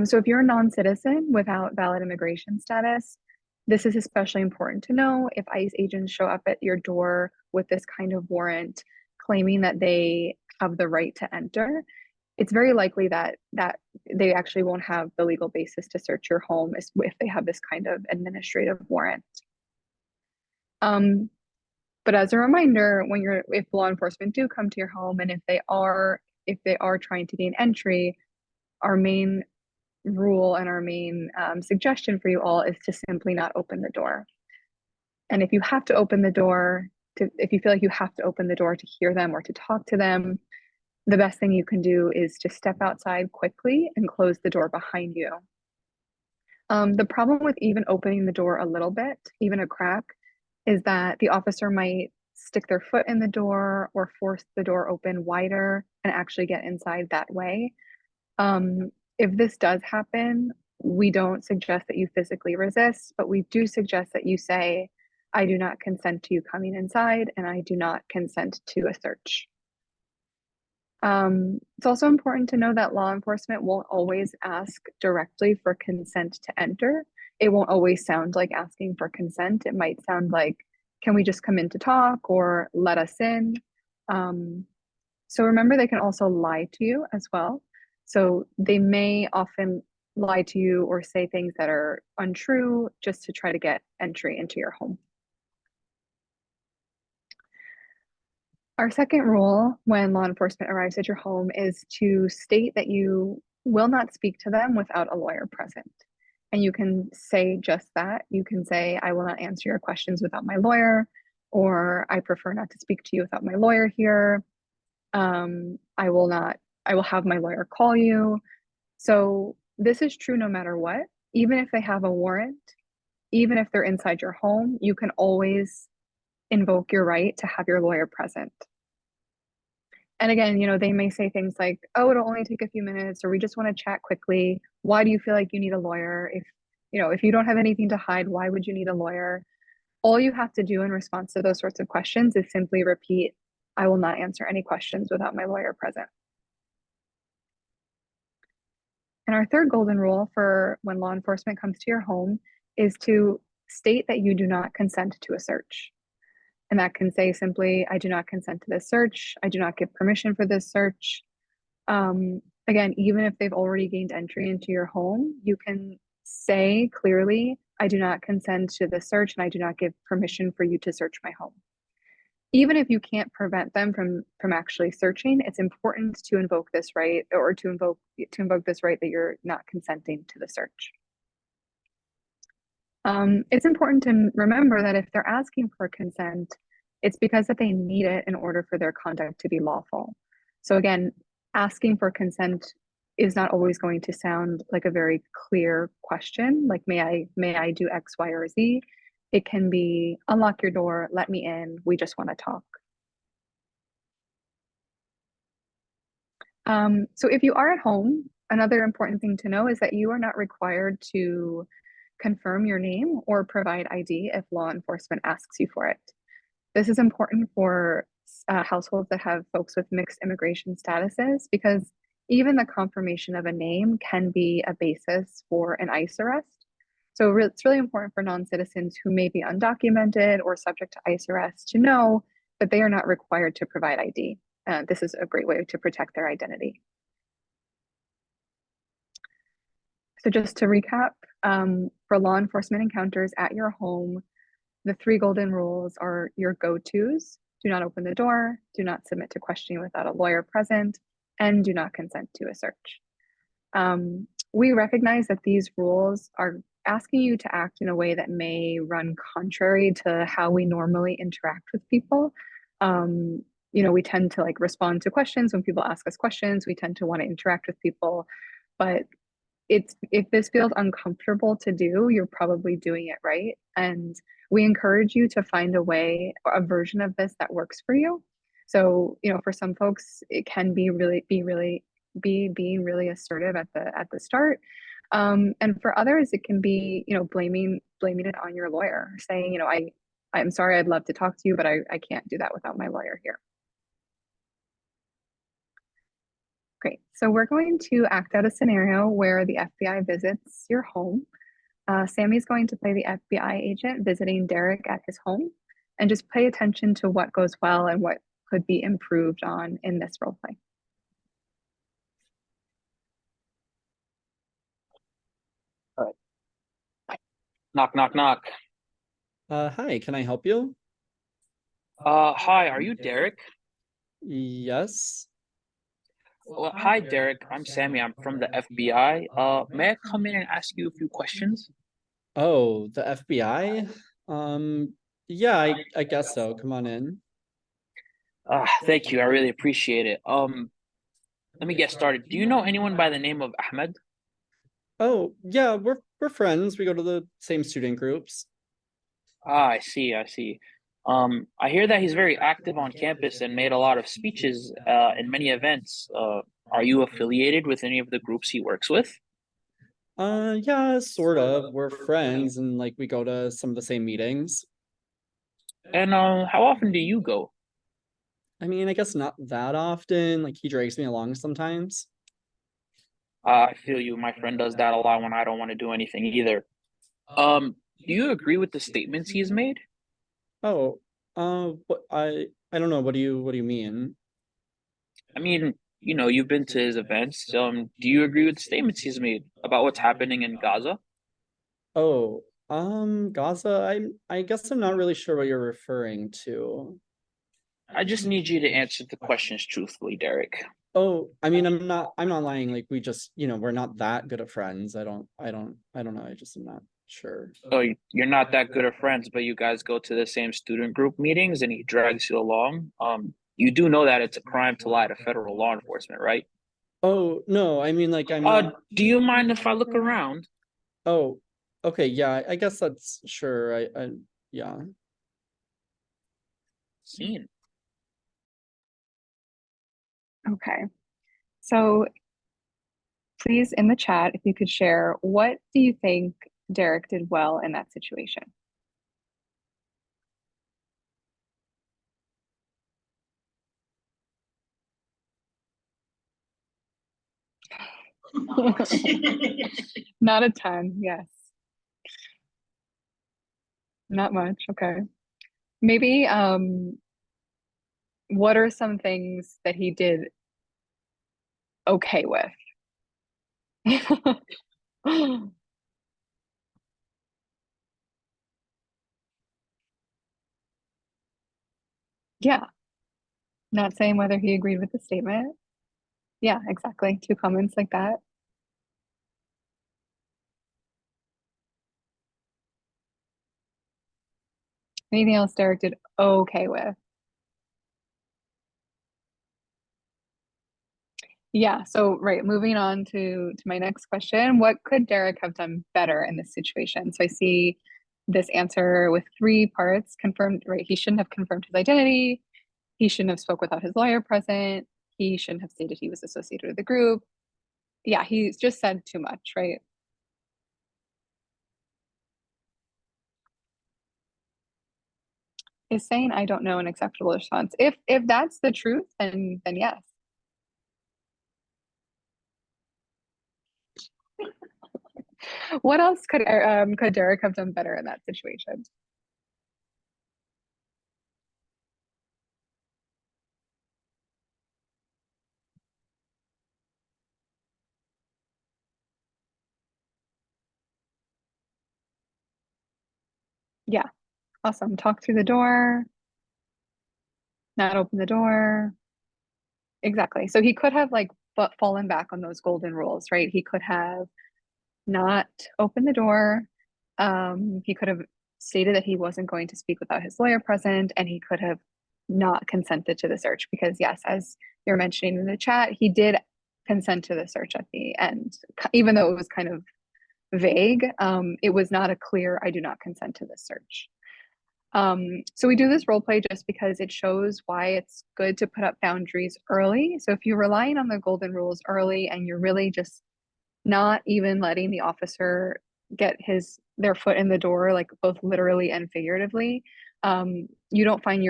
So if you're a non-citizen without valid immigration status, this is especially important to know. If ICE agents show up at your door with this kind of warrant claiming that they have the right to enter, it's very likely that they actually won't have the legal basis to search your home if they have this kind of administrative warrant. But as a reminder, if law enforcement do come to your home and if they are trying to gain entry, our main rule and our main suggestion for you all is to simply not open the door. And if you have to open the door, if you feel like you have to open the door to hear them or to talk to them, the best thing you can do is to step outside quickly and close the door behind you. The problem with even opening the door a little bit, even a crack, is that the officer might stick their foot in the door or force the door open wider and actually get inside that way. If this does happen, we don't suggest that you physically resist, but we do suggest that you say, I do not consent to you coming inside and I do not consent to a search. It's also important to know that law enforcement won't always ask directly for consent to enter. It won't always sound like asking for consent. It might sound like, can we just come in to talk or let us in? So remember, they can also lie to you as well. So they may often lie to you or say things that are untrue just to try to get entry into your home. Our second rule when law enforcement arrives at your home is to state that you will not speak to them without a lawyer present. And you can say just that. You can say, I will not answer your questions without my lawyer, or I prefer not to speak to you without my lawyer here. I will have my lawyer call you. So this is true no matter what. Even if they have a warrant, even if they're inside your home, you can always invoke your right to have your lawyer present. And again, they may say things like, oh, it'll only take a few minutes, or we just want to chat quickly. Why do you feel like you need a lawyer? If you don't have anything to hide, why would you need a lawyer? All you have to do in response to those sorts of questions is simply repeat, I will not answer any questions without my lawyer present. And our third golden rule for when law enforcement comes to your home is to state that you do not consent to a search. And that can say simply, I do not consent to this search. I do not give permission for this search. Again, even if they've already gained entry into your home, you can say clearly, I do not consent to this search and I do not give permission for you to search my home. Even if you can't prevent them from actually searching, it's important to invoke this right, or to invoke this right that you're not consenting to the search. It's important to remember that if they're asking for consent, it's because that they need it in order for their conduct to be lawful. So again, asking for consent is not always going to sound like a very clear question, like may I do X, Y, or Z. It can be unlock your door, let me in, we just want to talk. So if you are at home, another important thing to know is that you are not required to confirm your name or provide ID if law enforcement asks you for it. This is important for households that have folks with mixed immigration statuses, because even the confirmation of a name can be a basis for an ICE arrest. So it's really important for non-citizens who may be undocumented or subject to ICE arrest to know that they are not required to provide ID. This is a great way to protect their identity. So just to recap, for law enforcement encounters at your home, the 3 golden rules are your go-tos: do not open the door, do not submit to questioning without a lawyer present, and do not consent to a search. We recognize that these rules are asking you to act in a way that may run contrary to how we normally interact with people. we tend to like respond to questions when people ask us questions. We tend to want to interact with people, but if this feels uncomfortable to do, you're probably doing it right. And we encourage you to find a way, a version of this that works for you. So, for some folks, it can be being really assertive at the start. And for others, it can be, blaming it on your lawyer, saying, I'm sorry, I'd love to talk to you, but I can't do that without my lawyer here. Great. So we're going to act out a scenario where the FBI visits your home. Sammy's going to play the FBI agent visiting Derek at his home, and just pay attention to what goes well and what could be improved on in this role play. All right. Knock, knock, knock. Hi, can I help you? Hi, are you Derek? Yes. Well, hi, Derek. I'm Sammy. I'm from the FBI. May I come in and ask you a few questions? Oh, the FBI? Yeah, I guess so. Come on in. Thank you. I really appreciate it. Let me get started. Do you know anyone by the name of Ahmed? Oh, yeah, we're friends. We go to the same student groups. I see. I see. I hear that he's very active on campus and made a lot of speeches, in many events. Are you affiliated with any of the groups he works with? Yeah, sort of. We're friends and like we go to some of the same meetings. And how often do you go? I mean, I guess not that often. Like he drags me along sometimes. I feel you. My friend does that a lot when I don't want to do anything either. Do you agree with the statements he's made? Oh, what I don't know. What do you mean? I mean, you've been to his events. Do you agree with the statements he's made about what's happening in Gaza? Oh, Gaza, I guess I'm not really sure what you're referring to. I just need you to answer the questions truthfully, Derek. Oh, I mean, I'm not lying. Like we just, we're not that good of friends. I don't know. I just am not sure. So you're not that good of friends, but you guys go to the same student group meetings and he drags you along. You do know that it's a crime to lie to federal law enforcement, right? Oh, no, I mean like I'm not. Do you mind if I look around? Oh, okay, yeah, I guess that's sure. Yeah. Scene. Okay. So please, in the chat, if you could share, what do you think Derek did well in that situation? Not a ton, yes. Not much, okay. Maybe what are some things that he did okay with? Yeah, not saying whether he agreed with the statement. Yeah, exactly. Two comments like that. Anything else Derek did okay with? Yeah, so right, moving on to my next question. What could Derek have done better in this situation? So I see this answer with three parts. Confirmed, right? He shouldn't have confirmed his identity. He shouldn't have spoke without his lawyer present. He shouldn't have stated he was associated with the group. Yeah, he just said too much, right? Is saying I don't know an acceptable response. If that's the truth, then yes. What else could Derek have done better in that situation? Yeah, awesome. Talk through the door, not open the door. Exactly. So he could have like fallen back on those golden rules, right? He could have not opened the door. He could have stated that he wasn't going to speak without his lawyer present, and he could have not consented to the search, because yes, as you're mentioning in the chat, he did consent to the search at the end, even though it was kind of vague. It was not a clear, I do not consent to this search. So we do this role play just because it shows why it's good to put up boundaries early. So if you're relying on the golden rules early and you're really just not even letting the officer get their foot in the door, like both literally and figuratively, you won't find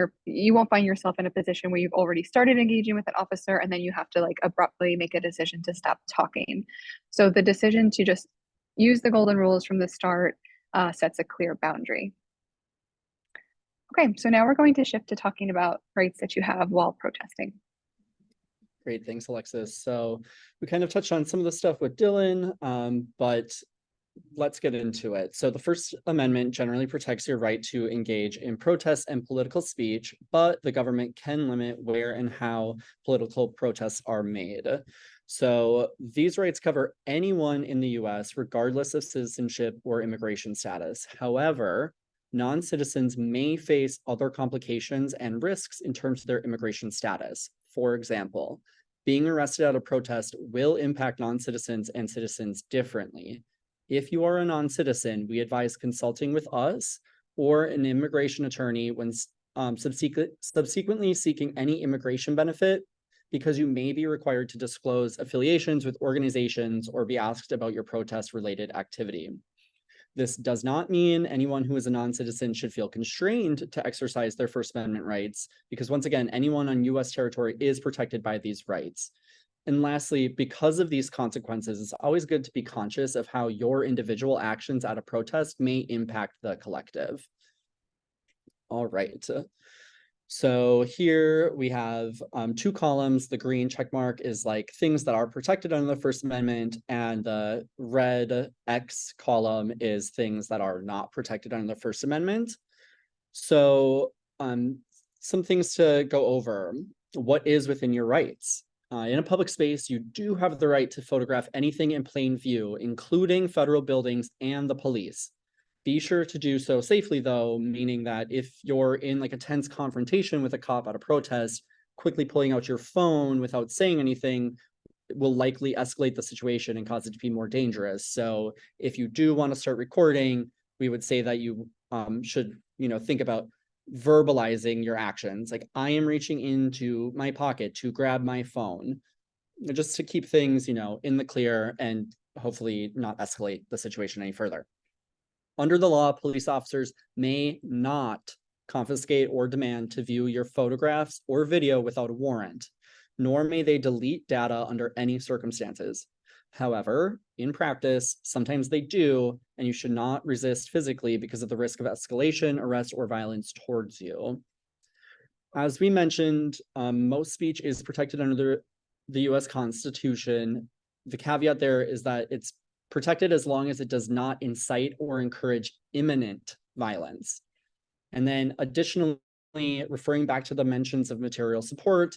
yourself in a position where you've already started engaging with an officer and then you have to like abruptly make a decision to stop talking. So the decision to just use the golden rules from the start sets a clear boundary. Okay, so now we're going to shift to talking about rights that you have while protesting. Great, thanks, Alexis. So we kind of touched on some of the stuff with Dylan, but let's get into it. So the First Amendment generally protects your right to engage in protests and political speech, but the government can limit where and how political protests are made. So these rights cover anyone in the US, regardless of citizenship or immigration status. However, non-citizens may face other complications and risks in terms of their immigration status. For example, being arrested at a protest will impact non-citizens and citizens differently. If you are a non-citizen, we advise consulting with us or an immigration attorney when subsequently seeking any immigration benefit, because you may be required to disclose affiliations with organizations or be asked about your protest-related activity. This does not mean anyone who is a non-citizen should feel constrained to exercise their First Amendment rights, because once again, anyone on US territory is protected by these rights. And lastly, because of these consequences, it's always good to be conscious of how your individual actions at a protest may impact the collective. All right. So here we have two columns. The green check mark is like things that are protected under the First Amendment, and the red X column is things that are not protected under the First Amendment. So some things to go over. What is within your rights? In a public space, you do have the right to photograph anything in plain view, including federal buildings and the police. Be sure to do so safely, though, meaning that if you're in like a tense confrontation with a cop at a protest, quickly pulling out your phone without saying anything will likely escalate the situation and cause it to be more dangerous. So if you do want to start recording, we would say that you should, think about verbalizing your actions. Like, I am reaching into my pocket to grab my phone, just to keep things, in the clear and hopefully not escalate the situation any further. Under the law, police officers may not confiscate or demand to view your photographs or video without a warrant, nor may they delete data under any circumstances. However, in practice, sometimes they do, and you should not resist physically because of the risk of escalation, arrest, or violence towards you. As we mentioned, most speech is protected under the US Constitution. The caveat there is that it's protected as long as it does not incite or encourage imminent violence. And then additionally, referring back to the mentions of material support,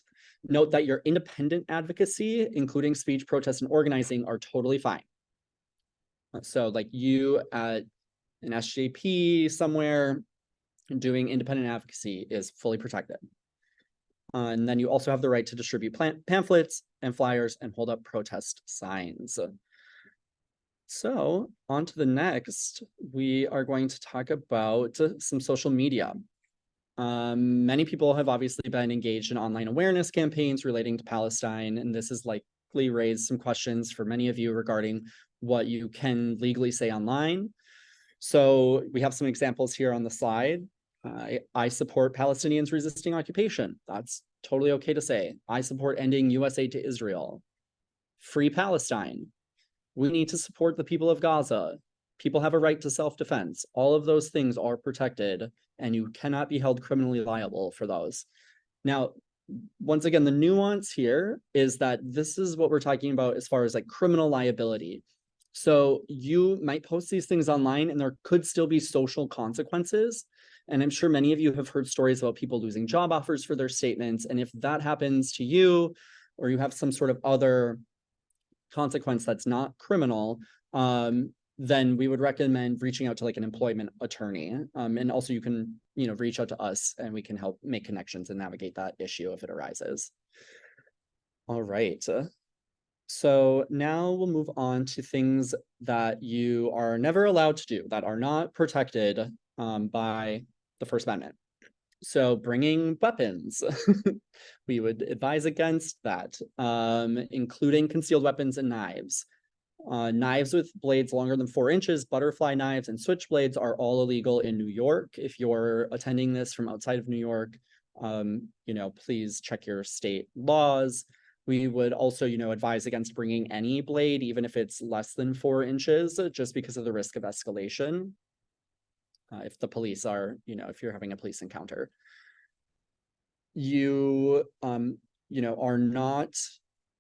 note that your independent advocacy, including speech, protest, and organizing, are totally fine. So like you at an SJP somewhere doing independent advocacy is fully protected. And then you also have the right to distribute pamphlets and flyers and hold up protest signs. So on to the next, we are going to talk about some social media. Many people have obviously been engaged in online awareness campaigns relating to Palestine, and this has likely raised some questions for many of you regarding what you can legally say online. So we have some examples here on the slide. I support Palestinians resisting occupation. That's totally okay to say. I support ending US aid to Israel. Free Palestine. We need to support the people of Gaza. People have a right to self-defense. All of those things are protected, and you cannot be held criminally liable for those. Now, once again, the nuance here is that this is what we're talking about as far as like criminal liability. So you might post these things online and there could still be social consequences. And I'm sure many of you have heard stories about people losing job offers for their statements. And if that happens to you, or you have some sort of other consequence that's not criminal, then we would recommend reaching out to like an employment attorney. And also you can, reach out to us and we can help make connections and navigate that issue if it arises. All right. So now we'll move on to things that you are never allowed to do that are not protected by the First Amendment. So bringing weapons, we would advise against that, including concealed weapons and knives. Knives with blades longer than 4 inches, butterfly knives, and switchblades are all illegal in New York. If you're attending this from outside of New York, please check your state laws. We would also, advise against bringing any blade, even if it's less than 4 inches, just because of the risk of escalation. If the police are, if you're having a police encounter. You, are not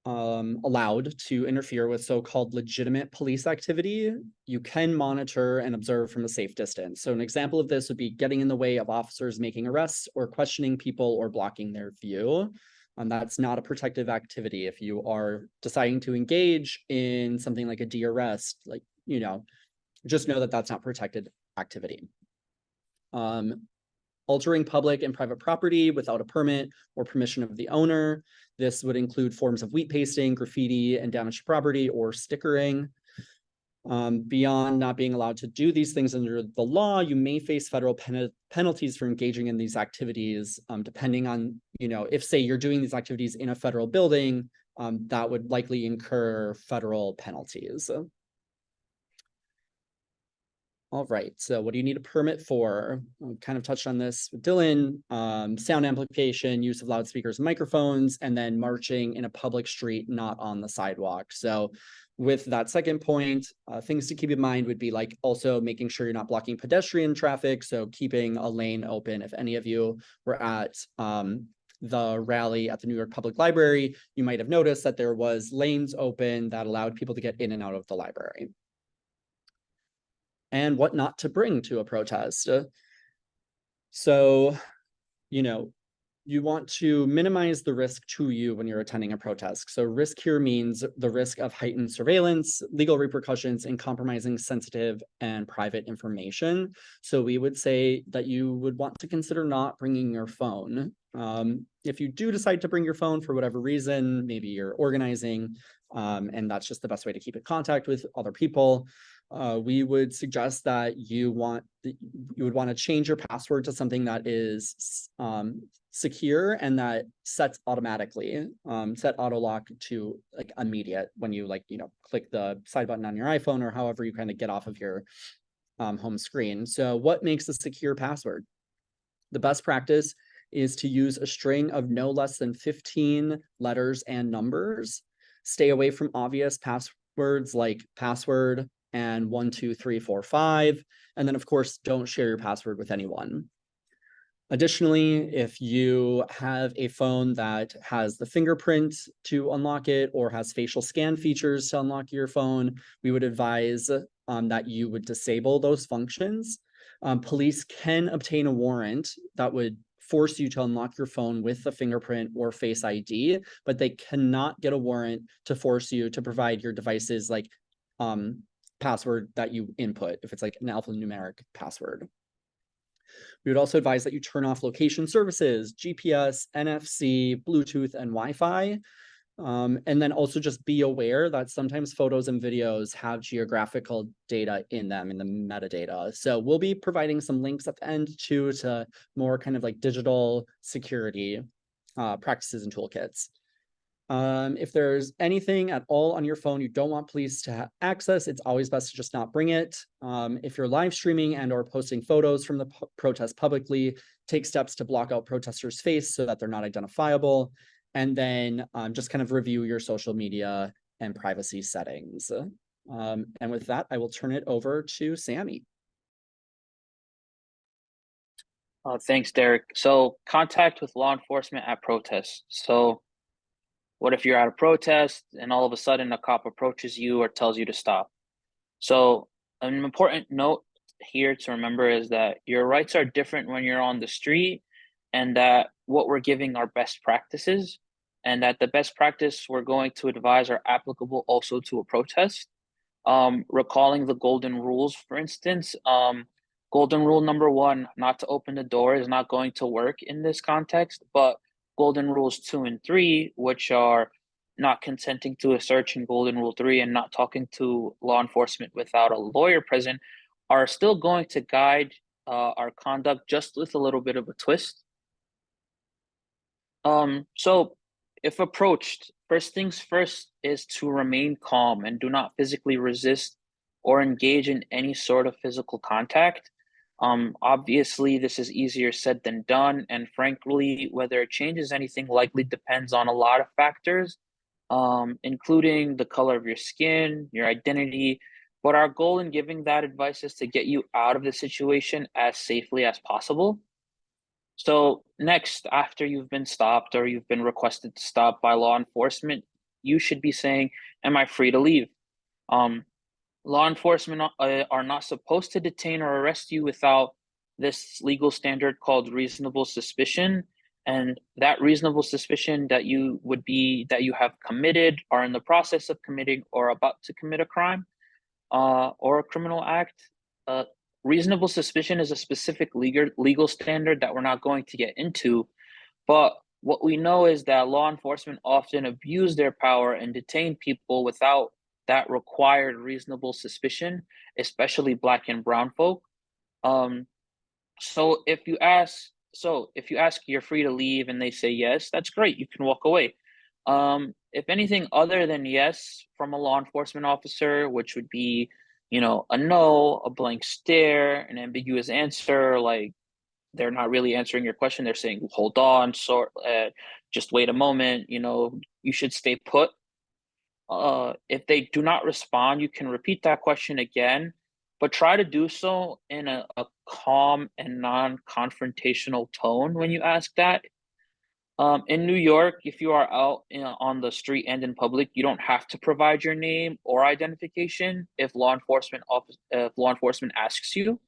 allowed to interfere with so-called legitimate police activity. You can monitor and observe from a safe distance. So an example of this would be getting in the way of officers making arrests or questioning people or blocking their view. That's not a protective activity. If you are deciding to engage in something like a de-arrest, just know that that's not protected activity. Altering public and private property without a permit or permission of the owner. This would include forms of wheat pasting, graffiti, and damaged property or stickering. Beyond not being allowed to do these things under the law, you may face federal penalties for engaging in these activities, depending on, if say you're doing these activities in a federal building, that would likely incur federal penalties. All right, so what do you need a permit for? I kind of touched on this with Dylan, sound amplification, use of loudspeakers and microphones, and then marching in a public street, not on the sidewalk. So with that second point, things to keep in mind would be like also making sure you're not blocking pedestrian traffic. So keeping a lane open. If any of you were at the rally at the New York Public Library, you might have noticed that there was lanes open that allowed people to get in and out of the library. And what not to bring to a protest. So, you want to minimize the risk to you when you're attending a protest. So risk here means the risk of heightened surveillance, legal repercussions, and compromising sensitive and private information. So we would say that you would want to consider not bringing your phone. If you do decide to bring your phone for whatever reason, maybe you're organizing, and that's just the best way to keep in contact with other people, we would suggest that you would want to change your password to something that is secure and that sets automatically. Set auto lock to like immediate when you click the side button on your iPhone or however you kind of get off of your home screen. So what makes a secure password? The best practice is to use a string of no less than 15 letters and numbers. Stay away from obvious passwords like password and 1, 2, 3, 4, 5. And then of course, don't share your password with anyone. Additionally, if you have a phone that has the fingerprint to unlock it or has facial scan features to unlock your phone, we would advise that you would disable those functions. Police can obtain a warrant that would force you to unlock your phone with the fingerprint or Face ID, but they cannot get a warrant to force you to provide your device's password that you input, if it's like an alphanumeric password. We would also advise that you turn off location services, GPS, NFC, Bluetooth, and Wi-Fi. And then also just be aware that sometimes photos and videos have geographical data in them, in the metadata. So we'll be providing some links at the end too to more kind of like digital security practices and toolkits. If there's anything at all on your phone you don't want police to access, it's always best to just not bring it. If you're live streaming and or posting photos from the protest publicly, take steps to block out protesters' face so that they're not identifiable. And then just kind of review your social media and privacy settings. And with that, I will turn it over to Sammy. Thanks, Derek. So contact with law enforcement at protests. So what if you're at a protest and all of a sudden a cop approaches you or tells you to stop? So an important note here to remember is that your rights are different when you're on the street, and that what we're giving are best practices, and that the best practice we're going to advise are applicable also to a protest. Recalling the golden rules, for instance, golden rule number one, not to open the door, is not going to work in this context, but golden rules 2 and 3, which are not consenting to a search in golden rule 3 and not talking to law enforcement without a lawyer present, are still going to guide our conduct, just with a little bit of a twist. So if approached, first things first is to remain calm and do not physically resist or engage in any sort of physical contact. Obviously, this is easier said than done, and frankly, whether it changes anything likely depends on a lot of factors, including the color of your skin, your identity. But our goal in giving that advice is to get you out of the situation as safely as possible. So next, after you've been stopped or you've been requested to stop by law enforcement, you should be saying, "Am I free to leave?" Um, Law enforcement are not supposed to detain or arrest you without this legal standard called reasonable suspicion. And that reasonable suspicion that you have committed, are in the process of committing, or about to commit a crime or a criminal act. Uh, Reasonable suspicion is a specific legal standard that we're not going to get into. But what we know is that law enforcement often abuse their power and detain people without that required reasonable suspicion, especially Black and brown folk. Um, so if you ask, you're free to leave, and they say yes, that's great. You can walk away. If anything other than yes from a law enforcement officer, which would be, a no, a blank stare, an ambiguous answer, like they're not really answering your question. They're saying, "Hold on, just wait a moment. You should stay put." If they do not respond, you can repeat that question again, but try to do so in a calm and non-confrontational tone when you ask that. In New York, if you are out on the street and in public, you don't have to provide your name or identification if law enforcement asks you.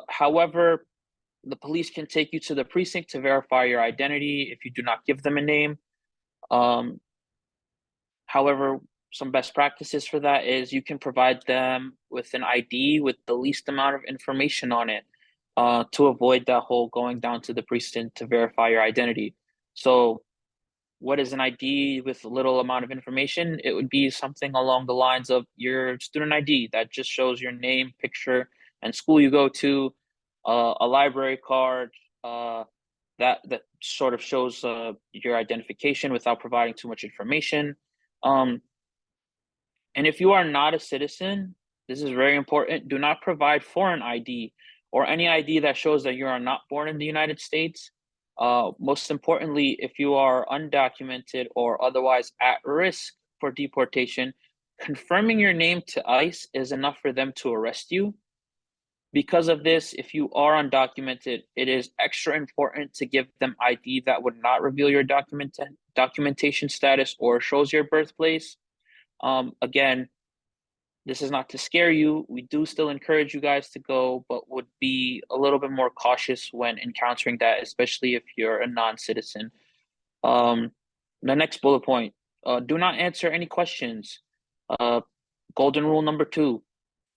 However, the police can take you to the precinct to verify your identity if you do not give them a name. Um, However, some best practices for that is you can provide them with an ID with the least amount of information on it, to avoid that whole going down to the precinct to verify your identity. So what is an ID with a little amount of information? It would be something along the lines of your student ID that just shows your name, picture, and school you go to, a library card, that sort of shows your identification without providing too much information. Um, and if you are not a citizen, this is very important. Do not provide foreign ID or any ID that shows that you are not born in the United States. Most importantly, if you are undocumented or otherwise at risk for deportation, confirming your name to ICE is enough for them to arrest you. Because of this, if you are undocumented, it is extra important to give them ID that would not reveal your documentation status or shows your birthplace. Again, this is not to scare you. We do still encourage you guys to go, but would be a little bit more cautious when encountering that, especially if you're a non-citizen. The next bullet point, do not answer any questions. Uh, Golden rule number 2,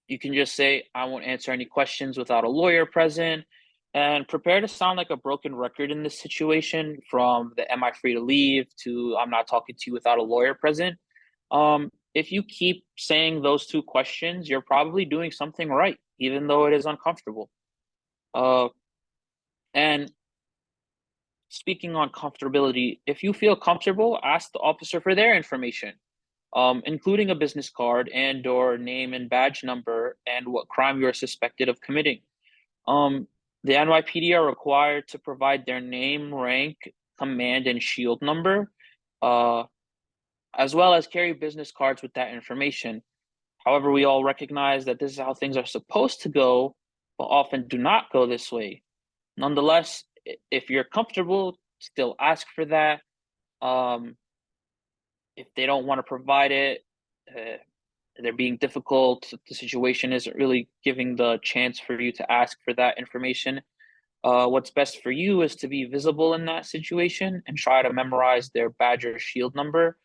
you can just say, "I won't answer any questions" without a lawyer present, and prepare to sound like a broken record in this situation, from the "Am I free to leave?" to "I'm not talking to you" without a lawyer present. If you keep saying those 2 questions, you're probably doing something right, even though it is uncomfortable. And speaking on comfortability, if you feel comfortable, ask the officer for their information, including a business card and or name and badge number and what crime you are suspected of committing. The NYPD are required to provide their name, rank, command, and shield number, as well as carry business cards with that information. However, we all recognize that this is how things are supposed to go, but often do not go this way. Nonetheless, if you're comfortable, still ask for that. If they don't want to provide it, they're being difficult, the situation isn't really giving the chance for you to ask for that information, what's best for you is to be visible in that situation and try to memorize their badge or shield number.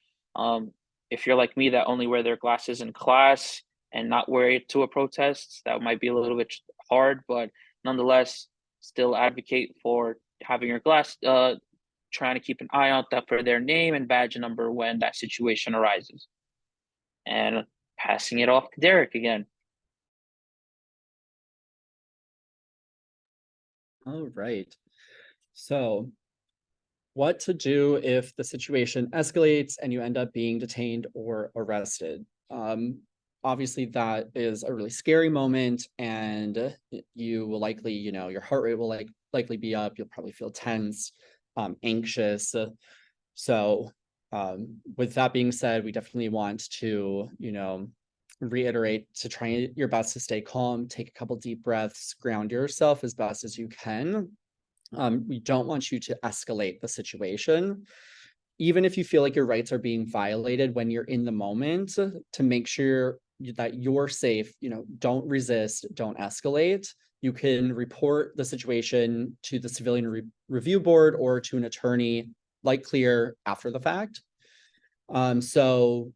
If you're like me that only wear their glasses in class and not wear it to a protest. That might be a little bit hard, but nonetheless, still advocate for having your glass, trying to keep an eye out for their name and badge number when that situation arises. And passing it off to Derek again. All right. So what to do if the situation escalates and you end up being detained or arrested? Obviously, that is a really scary moment, and you will likely, your heart rate will likely be up. You'll probably feel tense, anxious. So with that being said, we definitely want to, reiterate to try your best to stay calm, take a couple deep breaths, ground yourself as best as you can. We don't want you to escalate the situation. Even if you feel like your rights are being violated when you're in the moment, to make sure that you're safe, don't resist, don't escalate. You can report the situation to the Civilian Review Board or to an attorney, like clear after the fact. So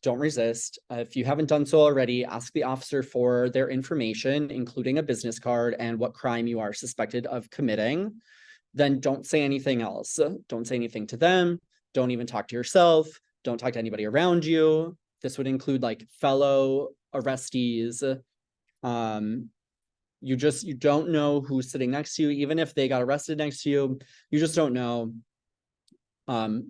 don't resist. If you haven't done so already, ask the officer for their information, including a business card and what crime you are suspected of committing. Then don't say anything else. Don't say anything to them. Don't even talk to yourself. Don't talk to anybody around you. This would include like fellow arrestees. You don't know who's sitting next to you. Even if they got arrested next to you, you just don't know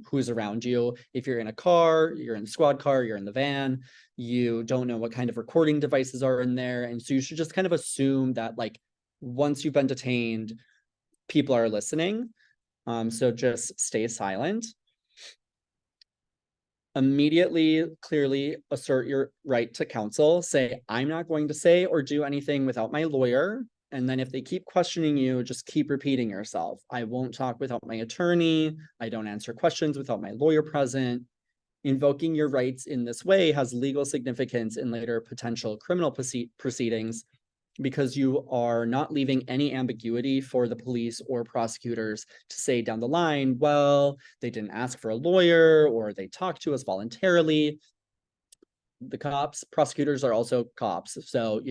who's around you. If you're in a car, you're in the squad car, you're in the van, you don't know what kind of recording devices are in there. And so you should just kind of assume that like once you've been detained, people are listening. So just stay silent. Immediately, clearly assert your right to counsel. Say, I'm not going to say or do anything without my lawyer. And then if they keep questioning you, just keep repeating yourself. I won't talk without my attorney. I don't answer questions without my lawyer present. Invoking your rights in this way has legal significance in later potential criminal proceedings, because you are not leaving any ambiguity for the police or prosecutors to say down the line, well, they didn't ask for a lawyer or they talked to us voluntarily. The prosecutors are also cops. So,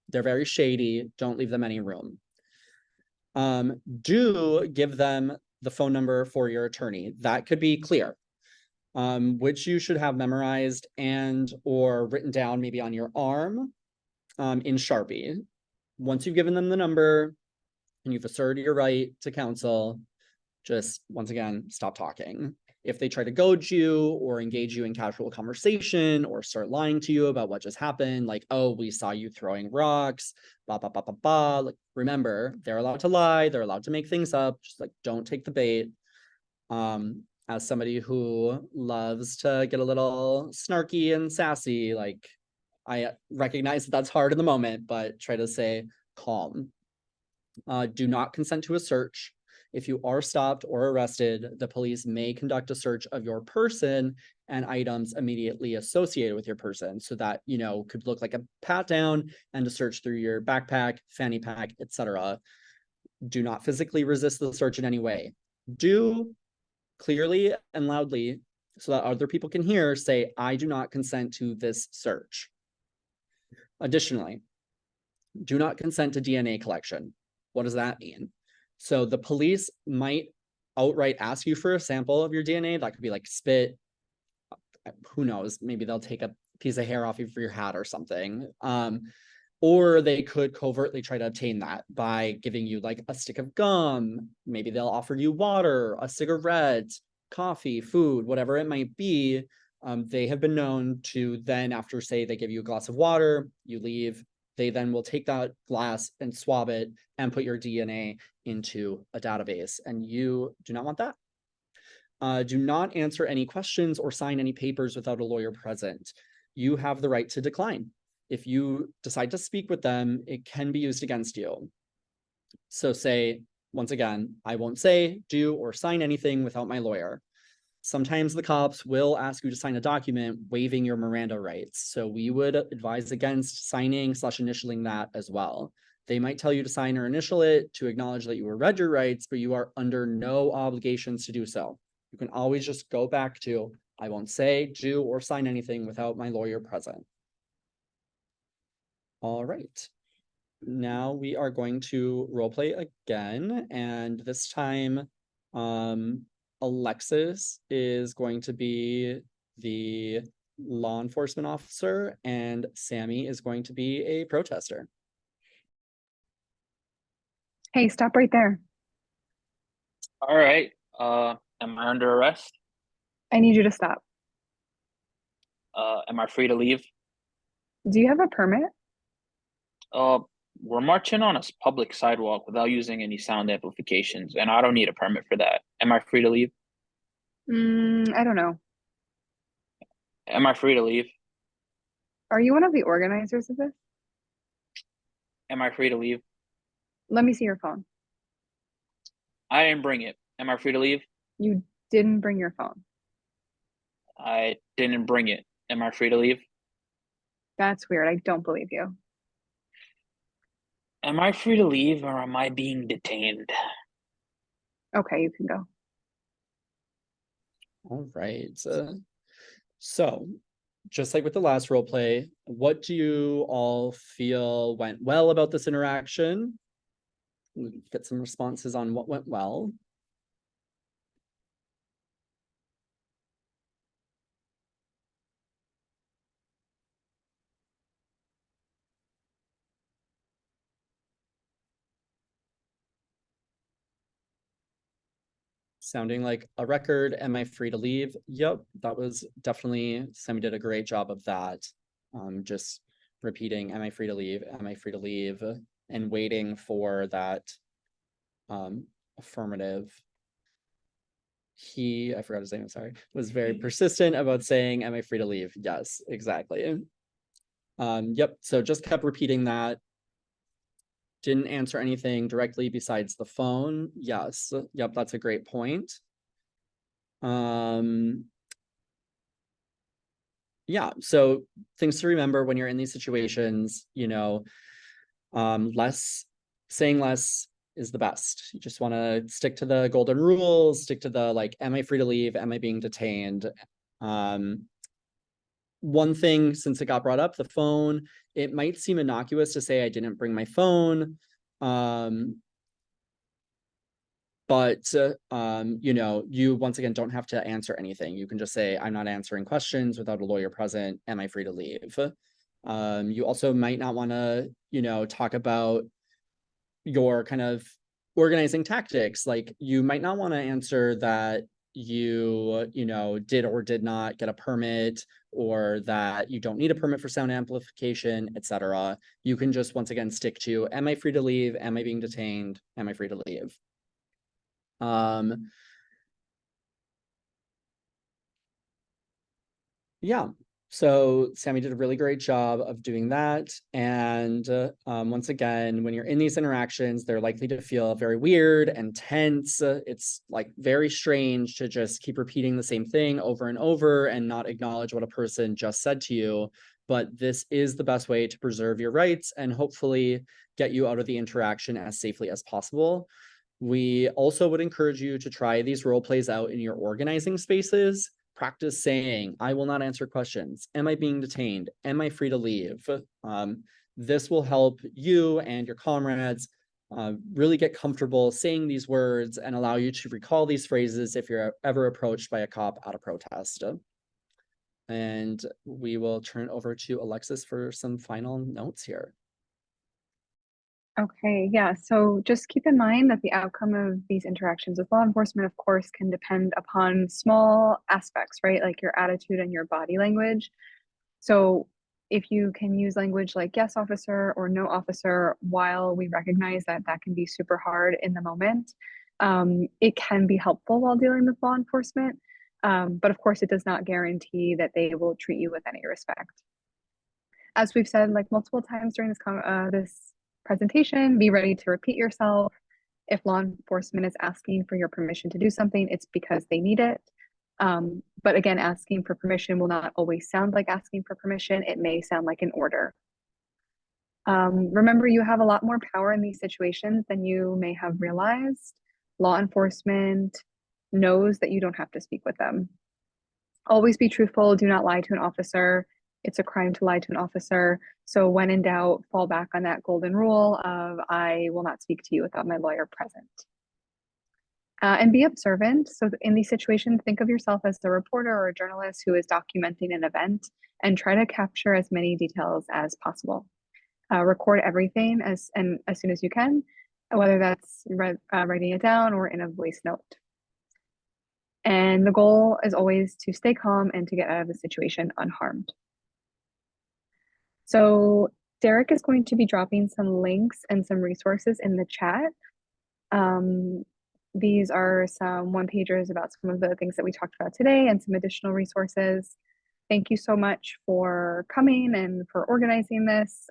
they're very shady. Don't leave them any room. Do give them the phone number for your attorney. That could be clear, which you should have memorized and or written down maybe on your arm in Sharpie. Once you've given them the number and you've asserted your right to counsel, just once again, stop talking. If they try to goad you or engage you in casual conversation or start lying to you about what just happened, like, oh, we saw you throwing rocks, blah, blah, blah, blah, blah. Like, remember, they're allowed to lie. They're allowed to make things up. Just like, don't take the bait. As somebody who loves to get a little snarky and sassy, like, I recognize that that's hard in the moment, but try to stay calm. Do not consent to a search. If you are stopped or arrested, the police may conduct a search of your person and items immediately associated with your person. So that, could look like a pat down and a search through your backpack, fanny pack, etc. Do not physically resist the search in any way. Do clearly and loudly, so that other people can hear, say, I do not consent to this search. Additionally, do not consent to DNA collection. What does that mean? So the police might outright ask you for a sample of your DNA. That could be like spit. Who knows? Maybe they'll take a piece of hair off of your hat or something. Or they could covertly try to obtain that by giving you like a stick of gum. Maybe they'll offer you water, a cigarette, coffee, food, whatever it might be. They have been known to then, after say they give you a glass of water, you leave, they then will take that glass and swab it and put your DNA into a database. And you do not want that. Do not answer any questions or sign any papers without a lawyer present. You have the right to decline. If you decide to speak with them, it can be used against you. So say, once again, I won't say, do, or sign anything without my lawyer. Sometimes the cops will ask you to sign a document waiving your Miranda rights. So we would advise against signing / initialing that as well. They might tell you to sign or initial it to acknowledge that you were read your rights, but you are under no obligations to do so. You can always just go back to, I won't say, do, or sign anything without my lawyer present. All right. Now we are going to role play again, and this time, Alexis is going to be the law enforcement officer, and Sammy is going to be a protester. Hey, stop right there. All right. Am I under arrest? I need you to stop. Am I free to leave? Do you have a permit? Uh, we're marching on a public sidewalk without using any sound amplifications, and I don't need a permit for that. Am I free to leave? I don't know. Am I free to leave? Are you one of the organizers of this? Am I free to leave? Let me see your phone. I didn't bring it. Am I free to leave? You didn't bring your phone. I didn't bring it. Am I free to leave? That's weird. I don't believe you. Am I free to leave or am I being detained? Okay, you can go. All right. So, just like with the last role play, what do you all feel went well about this interaction? We get some responses on what went well. Sounding like a record. Am I free to leave? Yep, that was definitely, Sammy did a great job of that. Just repeating, am I free to leave? Am I free to leave? And waiting for that affirmative. I forgot his name, I'm sorry, was very persistent about saying, am I free to leave? Yes, exactly. Yep, so just kept repeating that. Didn't answer anything directly besides the phone. Yes, yep, that's a great point. Yeah, so things to remember when you're in these situations, saying less is the best. You just want to stick to the golden rules, stick to the like, am I free to leave? Am I being detained? One thing, since it got brought up, the phone, it might seem innocuous to say I didn't bring my phone. But you once again don't have to answer anything. You can just say, I'm not answering questions without a lawyer present. Am I free to leave? You also might not want to, talk about your kind of organizing tactics. Like you might not want to answer that you did or did not get a permit, or that you don't need a permit for sound amplification, etc. You can just once again stick to, am I free to leave? Am I being detained? Am I free to leave? Yeah, so Sammy did a really great job of doing that. And once again, when you're in these interactions, they're likely to feel very weird and tense. It's like very strange to just keep repeating the same thing over and over and not acknowledge what a person just said to you. But this is the best way to preserve your rights and hopefully get you out of the interaction as safely as possible. We also would encourage you to try these role plays out in your organizing spaces. Practice saying, I will not answer questions. Am I being detained? Am I free to leave? This will help you and your comrades really get comfortable saying these words and allow you to recall these phrases if you're ever approached by a cop at a protest. And we will turn it over to Alexis for some final notes here. Okay, yeah. So just keep in mind that the outcome of these interactions with law enforcement, of course, can depend upon small aspects, right? Like your attitude and your body language. So if you can use language like yes, officer, or no, officer, while we recognize that that can be super hard in the moment, it can be helpful while dealing with law enforcement. But of course, it does not guarantee that they will treat you with any respect. As we've said like multiple times during this presentation, be ready to repeat yourself. If law enforcement is asking for your permission to do something, it's because they need it. But again, asking for permission will not always sound like asking for permission. It may sound like an order. Remember, you have a lot more power in these situations than you may have realized. Law enforcement knows that you don't have to speak with them. Always be truthful. Do not lie to an officer. It's a crime to lie to an officer. So when in doubt, fall back on that golden rule of I will not speak to you without my lawyer present. And be observant. So in these situations, think of yourself as the reporter or a journalist who is documenting an event and try to capture as many details as possible. Record everything as soon as you can, whether that's writing it down or in a voice note. And the goal is always to stay calm and to get out of the situation unharmed. So Derek is going to be dropping some links and some resources in the chat. These are some one-pagers about some of the things that we talked about today and some additional resources. Thank you so much for coming and for organizing this.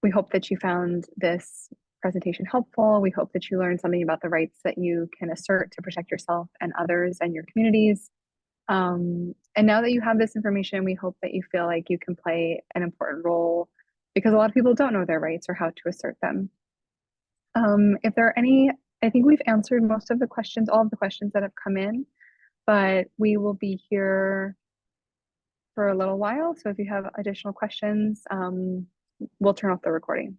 We hope that you found this presentation helpful. We hope that you learned something about the rights that you can assert to protect yourself and others and your communities. And now that you have this information, we hope that you feel like you can play an important role, because a lot of people don't know their rights or how to assert them. If there are any, I think we've answered most of the questions, all of the questions that have come in, but we will be here for a little while. So if you have additional questions, we'll turn off the recording.